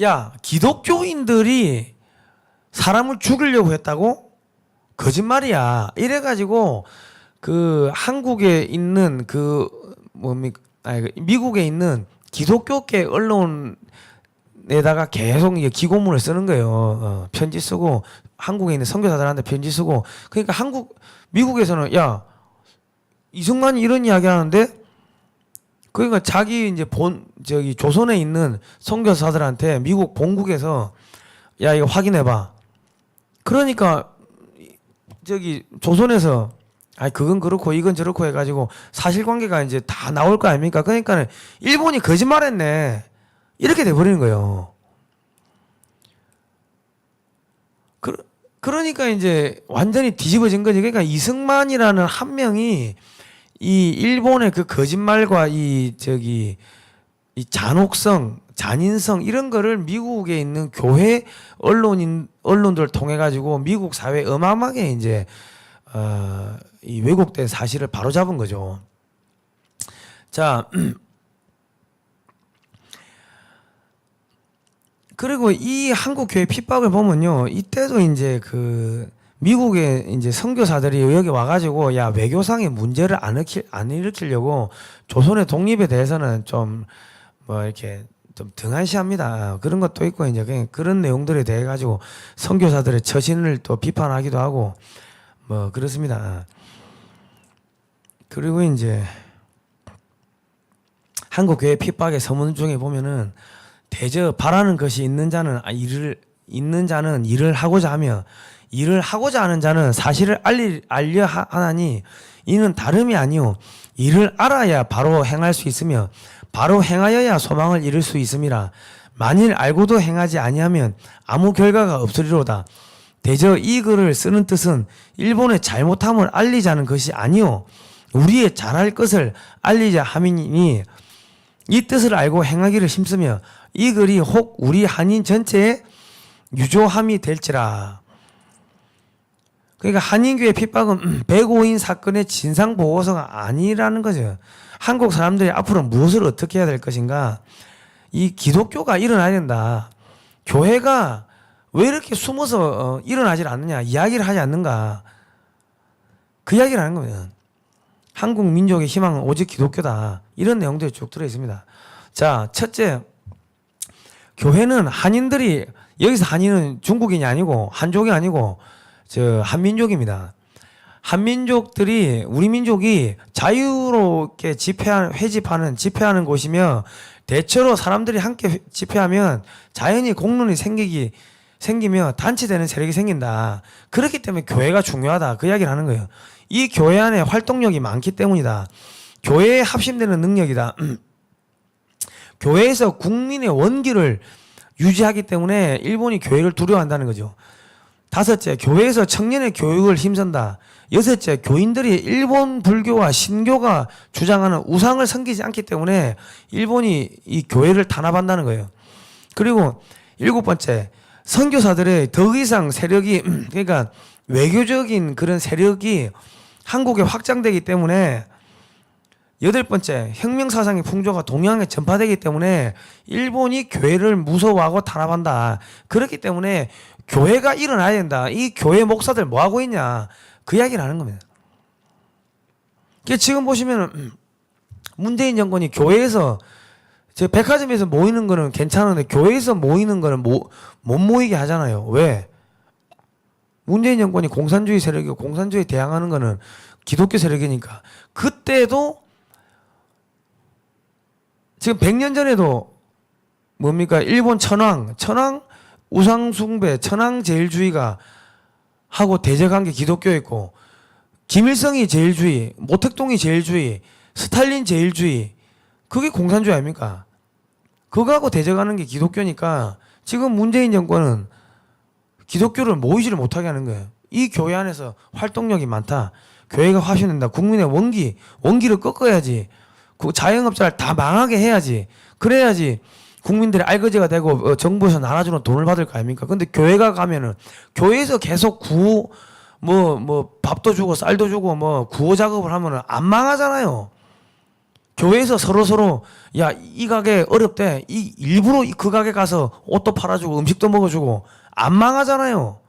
야, 기독교인들이 사람을 죽이려고 했다고? 거짓말이야. 이래가지고 그 한국에 있는 그 뭡니까? 아니, 미국에 있는 기독교계 언론에다가 계속 이게 기고문을 쓰는 거예요. 편지 쓰고 한국에 있는 선교사들한테 편지 쓰고. 그러니까 미국에서는 야, 이승만이 이런 이야기 하는데, 그러니까 자기 이제 저기 조선에 있는 선교사들한테 미국 본국에서 야, 이거 확인해봐. 그러니까 저기 조선에서 아니 그건 그렇고 이건 저렇고 해가지고 사실관계가 이제 다 나올 거 아닙니까? 그러니까 일본이 거짓말했네. 이렇게 돼버리는 거예요. 그러니까 이제 완전히 뒤집어진 거지. 그러니까 이승만이라는 한 명이 이 일본의 그 거짓말과 이 잔혹성, 잔인성 이런 거를 미국에 있는 교회 언론들을 통해 가지고 미국 사회에 어마어마하게 이제 이 왜곡된 사실을 바로잡은 거죠. 자, 그리고 이 한국 교회 핍박을 보면요, 이때도 이제 그 미국의 이제 선교사들이 여기 와가지고 야, 외교상의 문제를 안 일으키려고 조선의 독립에 대해서는 좀 뭐 이렇게 좀 등한시합니다. 그런 것도 있고 이제 그런 내용들에 대해 가지고 선교사들의 처신을 또 비판하기도 하고 뭐 그렇습니다. 그리고 이제 한국 교회 핍박의 서문 중에 보면은 대저 바라는 것이 있는 자는 일을 하고자 하며 일을 하고자 하는 자는 사실을 알려 하나니 이는 다름이 아니요 이를 알아야 바로 행할 수 있으며 바로 행하여야 소망을 이룰 수 있음이라. 만일 알고도 행하지 아니하면 아무 결과가 없으리로다. 대저 이 글을 쓰는 뜻은 일본의 잘못함을 알리자는 것이 아니요 우리의 잘할 것을 알리자 함이니 이 뜻을 알고 행하기를 힘쓰며 이 글이 혹 우리 한인 전체에 유조함이 될지라. 그러니까 한인교회 핍박은 105인 사건의 진상보고서가 아니라는 거죠. 한국 사람들이 앞으로 무엇을 어떻게 해야 될 것인가. 이 기독교가 일어나야 된다. 교회가 왜 이렇게 숨어서 일어나질 않느냐. 이야기를 하지 않는가. 그 이야기를 하는 겁니다. 한국 민족의 희망은 오직 기독교다. 이런 내용들이 쭉 들어 있습니다. 자, 첫째, 교회는 한인들이, 여기서 한인은 중국인이 아니고 한족이 아니고 한민족입니다. 한민족들이, 우리 민족이 자유롭게 집회하는 곳이며 대체로 사람들이 함께 집회하면 자연히 공론이 생기며 단체되는 세력이 생긴다. 그렇기 때문에 교회가 중요하다. 그 이야기를 하는 거예요. 이 교회 안에 활동력이 많기 때문이다. 교회에 합심되는 능력이다. 교회에서 국민의 원기를 유지하기 때문에 일본이 교회를 두려워한다는 거죠. 다섯째, 교회에서 청년의 교육을 힘쓴다. 여섯째, 교인들이 일본 불교와 신교가 주장하는 우상을 섬기지 않기 때문에 일본이 이 교회를 탄압한다는 거예요. 그리고 일곱 번째, 선교사들의 더 이상 세력이 그러니까 외교적인 그런 세력이 한국에 확장되기 때문에, 여덟 번째, 혁명사상의 풍조가 동양에 전파되기 때문에 일본이 교회를 무서워하고 탄압한다. 그렇기 때문에 교회가 일어나야 된다. 이 교회 목사들 뭐 하고 있냐. 그 이야기를 하는 겁니다. 지금 보시면 문재인 정권이 교회에서, 백화점에서 모이는 거는 괜찮은데 교회에서 모이는 거는 못 모이게 하잖아요. 왜? 문재인 정권이 공산주의 세력이고 공산주의에 대항하는 거는 기독교 세력이니까. 그때도 지금 100년 전에도 뭡니까? 일본 천황 우상숭배, 천황제일주의가 하고 대적한 게 기독교였고 김일성이 제일주의, 모택동이 제일주의, 스탈린 제일주의 그게 공산주의 아닙니까? 그거하고 대적하는 게 기독교니까 지금 문재인 정권은 기독교를 모이지를 못하게 하는 거예요. 이 교회 안에서 활동력이 많다. 교회가 화신된다. 국민의 원기를 꺾어야지. 그 자영업자를 다 망하게 해야지. 그래야지 국민들의 알거지가 되고 정부에서 나눠주는 돈을 받을 거 아닙니까? 근데 교회가 가면은 교회에서 계속 구호 밥도 주고 쌀도 주고 구호 작업을 하면은 안 망하잖아요. 교회에서 서로 야 이 가게 어렵대. 이 일부러 그 가게 가서 옷도 팔아주고 음식도 먹어주고 안 망하잖아요.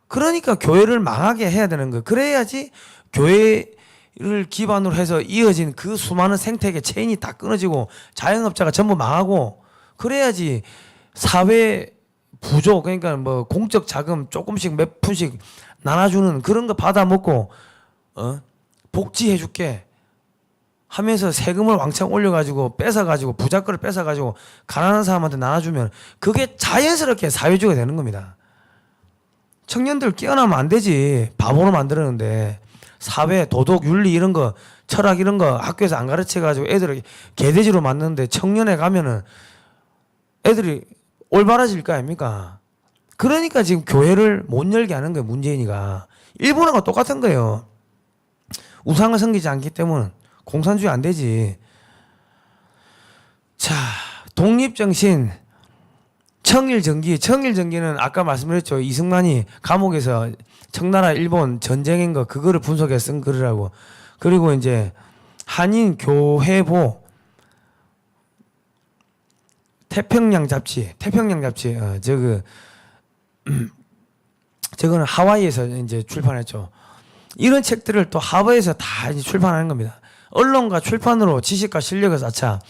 그러니까 교회를 망하게 해야 되는 거예요. 그래야지 교회를 기반으로 해서 이어진 그 수많은 생태계 체인이 다 끊어지고 자영업자가 전부 망하고 그래야지 사회 부조 그러니까 공적 자금 조금씩 몇 푼씩 나눠주는 그런 거 받아 먹고 복지해줄게 하면서 세금을 왕창 올려가지고 뺏어가지고 부자거를 뺏어가지고 가난한 사람한테 나눠주면 그게 자연스럽게 사회주의가 되는 겁니다. 청년들 깨어나면 안 되지. 바보로 만들었는데 사회, 도덕, 윤리 이런 거 철학 이런 거 학교에서 안 가르쳐가지고 애들을 개돼지로 만드는데 청년에 가면은 애들이 올바라질 거 아닙니까? 그러니까 지금 교회를 못 열게 하는 거예요. 문재인이가. 일본하고 똑같은 거예요. 우상을 섬기지 않기 때문에 공산주의 안 되지. 자, 독립정신 청일전기는 아까 말씀드렸죠. 이승만이 감옥에서 청나라 일본 전쟁인 거 그거를 분석해서 쓴 글이라고. 그리고 이제 한인교회보 태평양 잡지 저거는 하와이에서 이제 출판했죠. 이런 책들을 또 하버에서 다 이제 출판하는 겁니다. 언론과 출판으로 지식과 실력을 쌓자.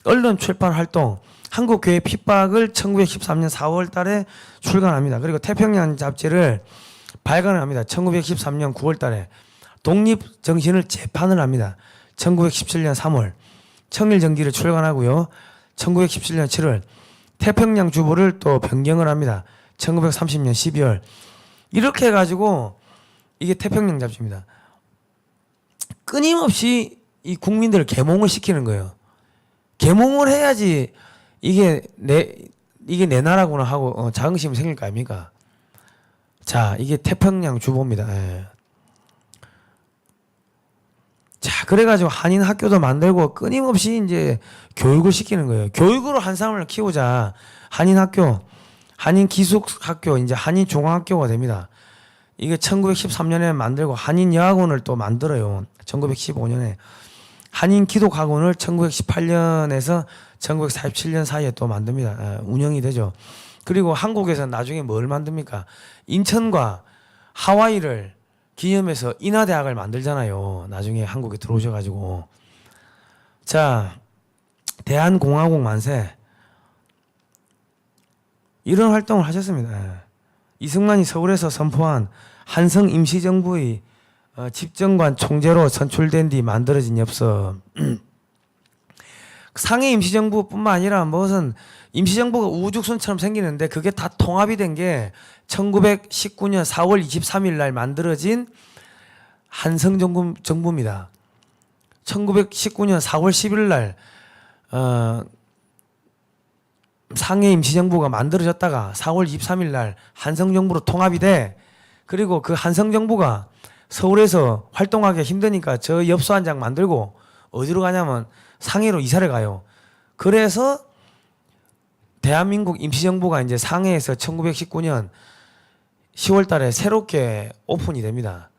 언론 출판 활동 한국교회 핍박을 1913년 4월 달에 출간합니다. 그리고 태평양 잡지를 발간을 합니다. 1913년 9월 달에 독립정신을 재판을 합니다. 1917년 3월 청일전기를 출간하고요. 1917년 7월 태평양 주보를 또 변경을 합니다. 1930년 12월 이렇게 해가지고 이게 태평양 잡지입니다. 끊임없이 이 국민들을 계몽을 시키는 거예요. 계몽을 해야지 이게 내 나라구나 하고 자긍심이 생길 거 아닙니까? 자, 이게 태평양 주보입니다. 예. 자, 그래가지고 한인 학교도 만들고 끊임없이 이제 교육을 시키는 거예요. 교육으로 한 사람을 키우자. 한인 학교, 한인 기숙학교, 이제 한인 중앙학교가 됩니다. 이게 1913년에 만들고 한인 여학원을 또 만들어요. 1915년에. 한인 기독학원을 1918년에서 1947년 사이에 또 만듭니다. 운영이 되죠. 그리고 한국에서 나중에 뭘 만듭니까? 인천과 하와이를 기념해서 인하대학을 만들잖아요. 나중에 한국에 들어오셔가지고. 자, 대한공화국 만세. 이런 활동을 하셨습니다. 이승만이 서울에서 선포한 한성 임시정부의 집정관 총재로 선출된 뒤 만들어진 엽서. 상해 임시정부뿐만 아니라 무슨 임시정부가 우후죽순처럼 생기는데 그게 다 통합이 된 게 1919년 4월 23일 날 만들어진 한성정부입니다. 1919년 4월 10일 날 상해 임시정부가 만들어졌다가 4월 23일 날 한성정부로 통합이 돼. 그리고 그 한성정부가 서울에서 활동하기 힘드니까 저 엽서 한 장 만들고 어디로 가냐면 상해로 이사를 가요. 그래서 대한민국 임시정부가 이제 상해에서 1919년 10월 달에 새롭게 오픈이 됩니다.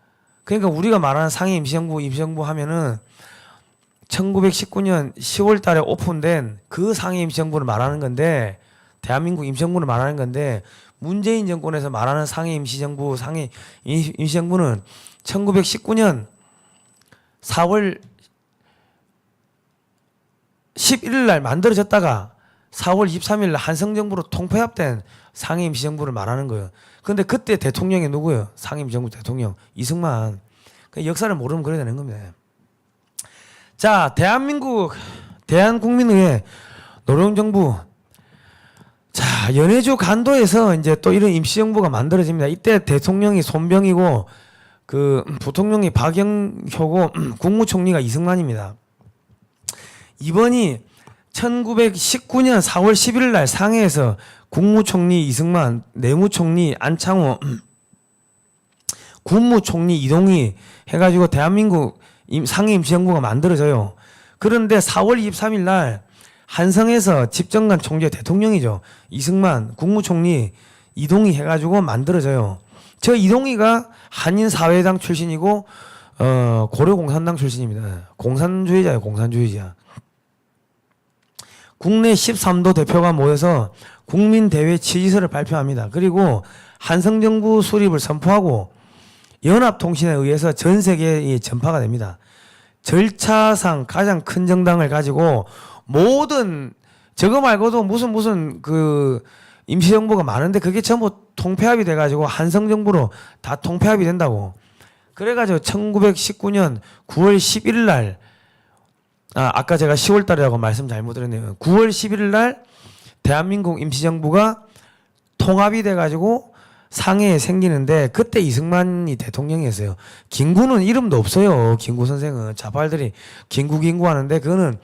그러니까 우리가 말하는 상해 임시정부 하면은 1919년 10월 달에 오픈된 그 상해 임시정부를 말하는 건데 대한민국 임시정부를 말하는 건데 문재인 정권에서 말하는 상해 임시정부, 상해 임시정부는 1919년 4월 11일 날 만들어졌다가 4월 23일 날 한성정부로 통폐합된 상해 임시정부를 말하는 거예요. 근데 그때 대통령이 누구예요? 상해 임시정부 대통령 이승만. 역사를 모르면 그래야 되는 겁니다. 자, 대한민국의회 노령정부 자, 연해주 간도에서 이제 또 이런 임시정부가 만들어집니다. 이때 대통령이 손병이고 그 부통령이 박영효고 국무총리가 이승만입니다. 이번이 1919년 4월 11일 날 상해에서 국무총리 이승만, 내무총리 안창호, 국무총리 이동희 해가지고 대한민국 상해 임시정부가 만들어져요. 그런데 4월 23일 날 한성에서 집정관 총재 대통령이죠. 이승만, 국무총리 이동희 해가지고 만들어져요. 저 이동희가 한인사회당 출신이고 고려공산당 출신입니다. 공산주의자예요. 공산주의자. 국내 13도 대표가 모여서 국민대회 취지서를 발표합니다. 그리고 한성정부 수립을 선포하고 연합통신에 의해서 전 세계에 전파가 됩니다. 절차상 가장 큰 정당을 가지고 모든 저거 말고도 무슨 그 임시정부가 많은데 그게 전부 통폐합이 돼가지고 한성정부로 다 통폐합이 된다고. 그래가지고 1919년 9월 11일 날 아까 제가 10월 달이라고 말씀 잘못 드렸네요. 9월 11일 날 대한민국 임시정부가 통합이 돼가지고 상해에 생기는데 그때 이승만이 대통령이었어요. 김구는 이름도 없어요. 김구 선생은 자발들이 김구 하는데 그거는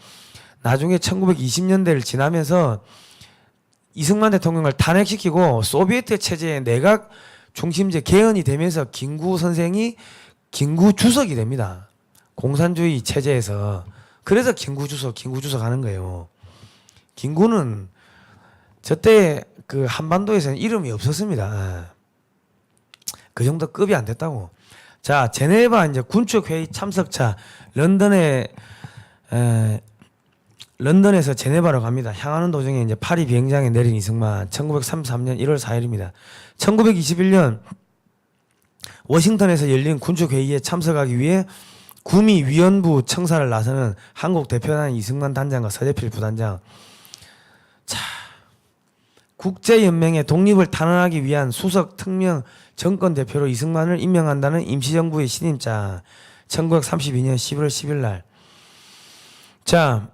나중에 1920년대를 지나면서 이승만 대통령을 탄핵시키고 소비에트 체제의 내각 중심제 개헌이 되면서 김구 선생이 김구 주석이 됩니다. 공산주의 체제에서. 그래서 김구 주석 하는 거예요. 김구는 저때 그 한반도에서는 이름이 없었습니다. 그 정도 급이 안 됐다고. 자, 제네바 이제 군축회의 참석차 런던에서 제네바로 갑니다. 향하는 도중에 이제 파리 비행장에 내린 이승만 1933년 1월 4일입니다. 1921년 워싱턴에서 열린 군축회의에 참석하기 위해 구미 위원부 청사를 나서는 한국 대표단 이승만 단장과 서대필 부단장. 자, 국제연맹의 독립을 탄원하기 위한 수석 특명 정권 대표로 이승만을 임명한다는 임시정부의 신임자. 1932년 11월 10일 날. 자,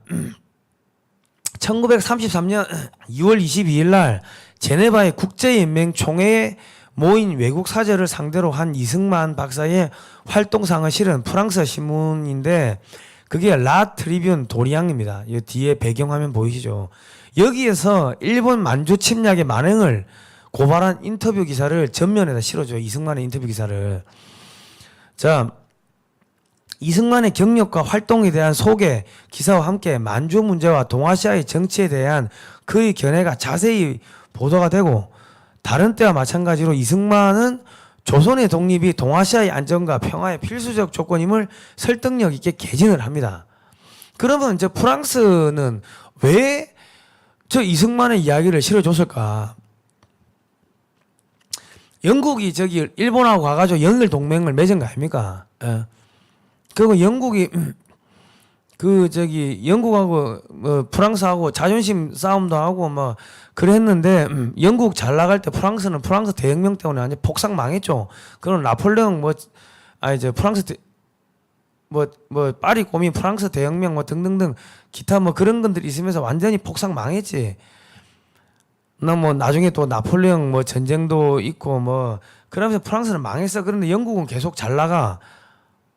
1933년 2월 22일 날 제네바의 국제연맹 총회에 모인 외국 사절을 상대로 한 이승만 박사의 활동상을 실은 프랑스 신문인데 그게 라 트리뷴 도리앙입니다. 이 뒤에 배경화면 보이시죠? 여기에서 일본 만주 침략의 만행을 고발한 인터뷰 기사를 전면에다 실어줘요. 이승만의 인터뷰 기사를. 자, 이승만의 경력과 활동에 대한 소개 기사와 함께 만주 문제와 동아시아의 정치에 대한 그의 견해가 자세히 보도가 되고 다른 때와 마찬가지로 이승만은 조선의 독립이 동아시아의 안정과 평화의 필수적 조건임을 설득력 있게 개진을 합니다. 그러면 이제 프랑스는 왜 저 이승만의 이야기를 실어줬을까? 영국이 저기 일본하고 가가지고 영일 동맹을 맺은 거 아닙니까? 예. 그리고 영국이 영국하고 뭐 프랑스하고 자존심 싸움도 하고 뭐 그랬는데 영국 잘 나갈 때 프랑스 대혁명 때문에 완전 폭삭 망했죠. 그런 나폴레옹 파리 고민 프랑스 대혁명 뭐 등등등 기타 뭐 그런 것들이 있으면서 완전히 폭삭 망했지. 나 뭐 나중에 또 나폴레옹 뭐 전쟁도 있고 뭐 그러면서 프랑스는 망했어. 그런데 영국은 계속 잘 나가.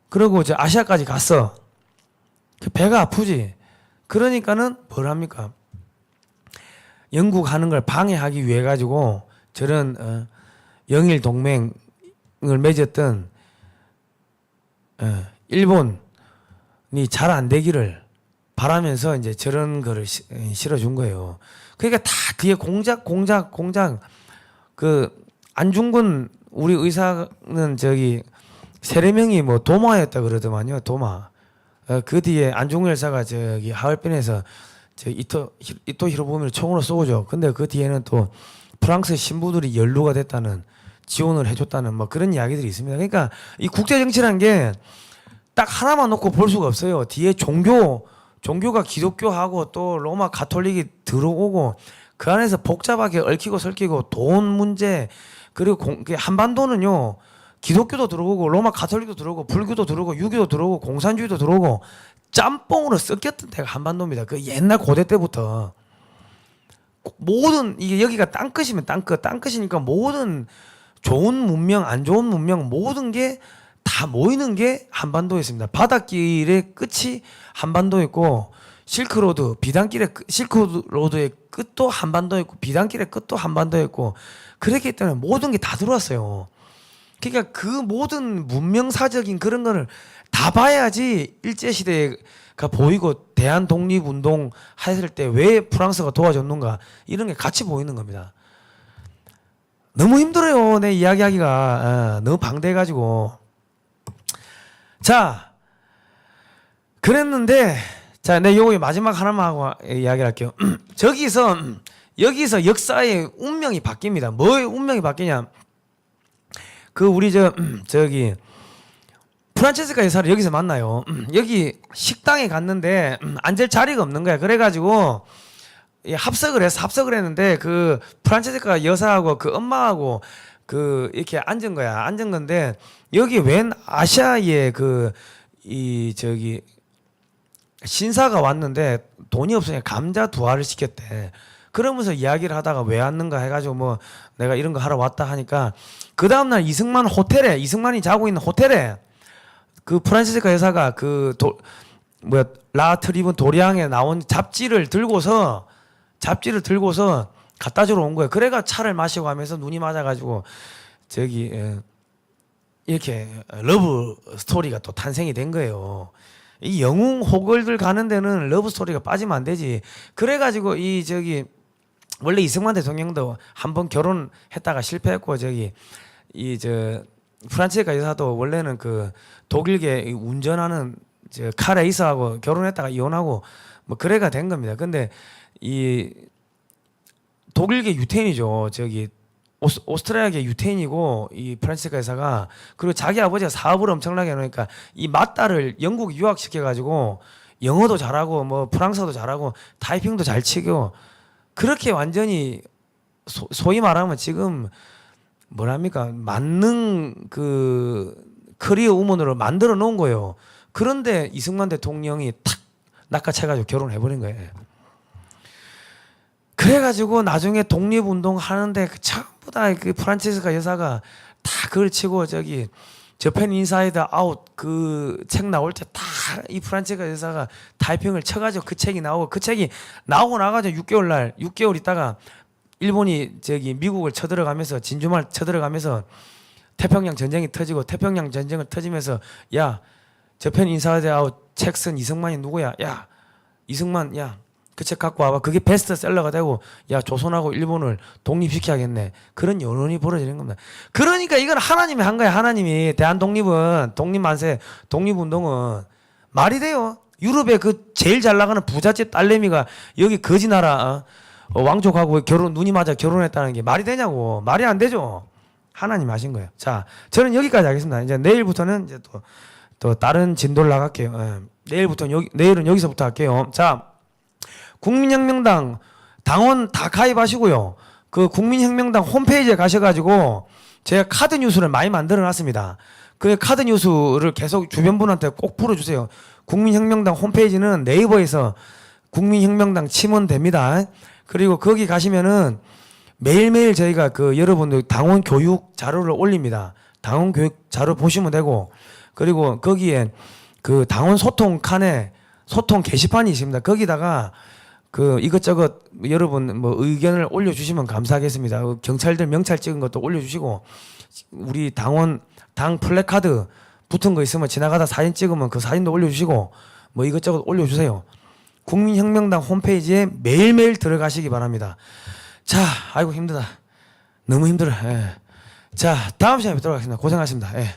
그리고 이제 아시아까지 갔어. 배가 아프지. 그러니까는 뭘 합니까? 영국 하는 걸 방해하기 위해 가지고 저런 영일 동맹을 맺었던 일본이 잘 안 되기를 바라면서 이제 저런 거를 실어준 거예요. 그러니까 다 뒤에 공작 그 안중근 우리 의사는 저기 세례명이 뭐 도마였다 그러더만요. 도마. 그 뒤에 안중근 열사가 저기 하얼빈에서 저 이토 히로부미를 총으로 쏘죠. 근데 그 뒤에는 또 프랑스 신부들이 연루가 됐다는 지원을 해줬다는 뭐 그런 이야기들이 있습니다. 그러니까 이 국제 정치라는 게 딱 하나만 놓고 볼 수가 없어요. 뒤에 종교가 기독교하고 또 로마 가톨릭이 들어오고 그 안에서 복잡하게 얽히고 설키고 돈 문제 그리고 한반도는요. 기독교도 들어오고 로마 가톨릭도 들어오고 불교도 들어오고 유교도 들어오고 공산주의도 들어오고 짬뽕으로 섞였던 데가 한반도입니다. 그 옛날 고대 때부터 모든 이게 여기가 땅끝이면 땅끝이니까 모든 좋은 문명, 안 좋은 문명 모든 게 다 모이는 게 한반도에 있습니다. 바닷길의 끝이 한반도였고 실크로드 실크로드의 끝도 한반도였고 비단길의 끝도 한반도였고 그렇기 때문에 모든 게 다 들어왔어요. 그러니까 그 모든 문명사적인 그런 거를 다 봐야지 일제시대가 보이고 대한 독립운동 했을 때 왜 프랑스가 도와줬는가 이런 게 같이 보이는 겁니다. 너무 힘들어요. 내 이야기하기가 너무 방대해가지고. 자, 그랬는데 자, 내 요거 마지막 하나만 하고 이야기를 할게요. 여기서 역사의 운명이 바뀝니다. 뭐의 운명이 바뀌냐? 그 우리 저기 프란체스카 여사를 여기서 만나요. 여기 식당에 갔는데 앉을 자리가 없는 거야. 그래가지고 합석을 했는데 그 프란체스카 여사하고 그 엄마하고 그 이렇게 앉은 거야. 앉은 건데 여기 웬 아시아의 저기 신사가 왔는데 돈이 없으니까 감자 두 알을 시켰대. 그러면서 이야기를 하다가 왜 왔는가 해가지고 뭐 내가 이런 거 하러 왔다 하니까 그 다음날 이승만이 자고 있는 호텔에 그 프란치스카 여사가 라 트리븐 도리앙에 나온 잡지를 들고서 갖다 주러 온 거예요. 그래가 차를 마시고 하면서 눈이 맞아가지고 저기 이렇게 러브 스토리가 또 탄생이 된 거예요. 이 영웅 호걸들 가는 데는 러브 스토리가 빠지면 안 되지. 그래가지고 원래 이승만 대통령도 한번 결혼했다가 실패했고 프란체스카 여사도 원래는 그 독일계 운전하는 카 레이서하고 결혼했다가 이혼하고 뭐 그래가 된 겁니다. 근데 이 독일계 유태인이죠. 오스트리아계 유태인이고 이 프란체스카 여사가 그리고 자기 아버지가 사업을 엄청나게 해놓으니까 이 맏딸을 영국 유학시켜가지고 영어도 잘하고 뭐 프랑스어도 잘하고 타이핑도 잘 치고 그렇게 완전히 소위 말하면 지금 뭐랍니까 만능 그 커리어 우먼으로 만들어 놓은 거예요. 그런데 이승만 대통령이 탁 낚아채가지고 결혼해버린 거예요. 그래가지고 나중에 독립운동 하는데 전부 다 그 프란체스카 여사가 다 그걸 치고 저펜 인사이드 아웃 그 책 나올 때 다 이 프란체스카 여사가 타이핑을 쳐가지고 그 책이 나오고 그 책이 나오고 나가지고 6개월 있다가 일본이 미국을 쳐들어가면서 진주만 쳐들어가면서 태평양 전쟁이 터지고 태평양 전쟁을 터지면서 야 저펜 인사이드 아웃 책 쓴 이승만이 누구야? 야 이승만 야 그 책 갖고 와봐. 그게 베스트셀러가 되고 야 조선하고 일본을 독립시켜야겠네. 그런 여론이 벌어지는 겁니다. 그러니까 이건 하나님이 한 거야. 하나님이 대한 독립은 독립만세 독립운동은 말이 돼요. 유럽의 그 제일 잘 나가는 부잣집 딸내미가 여기 거지 나라 왕족하고 눈이 맞아 결혼했다는 게 말이 되냐고. 말이 안 되죠. 하나님 하신 거예요. 자, 저는 여기까지 하겠습니다. 이제 내일부터는 이제 또 다른 진도를 나갈게요. 내일은 여기서부터 할게요. 자, 국민혁명당 당원 다 가입하시고요. 그 국민혁명당 홈페이지에 가셔가지고 제가 카드 뉴스를 많이 만들어놨습니다. 그 카드 뉴스를 계속 주변 분한테 꼭 풀어주세요. 국민혁명당 홈페이지는 네이버에서 국민혁명당 치면 됩니다. 그리고 거기 가시면은 매일매일 저희가 여러분들 당원 교육 자료를 올립니다. 당원 교육 자료 보시면 되고 그리고 거기에 그 당원 소통 칸에 소통 게시판이 있습니다. 거기다가 이것저것 여러분 뭐 의견을 올려주시면 감사하겠습니다. 경찰들 명찰 찍은 것도 올려주시고 우리 당 플래카드 붙은 거 있으면 지나가다 사진 찍으면 그 사진도 올려주시고 뭐 이것저것 올려주세요. 국민혁명당 홈페이지에 매일매일 들어가시기 바랍니다. 자, 아이고 힘들다. 너무 힘들어. 예. 자, 다음 시간에 뵙도록 하겠습니다. 고생하셨습니다. 예.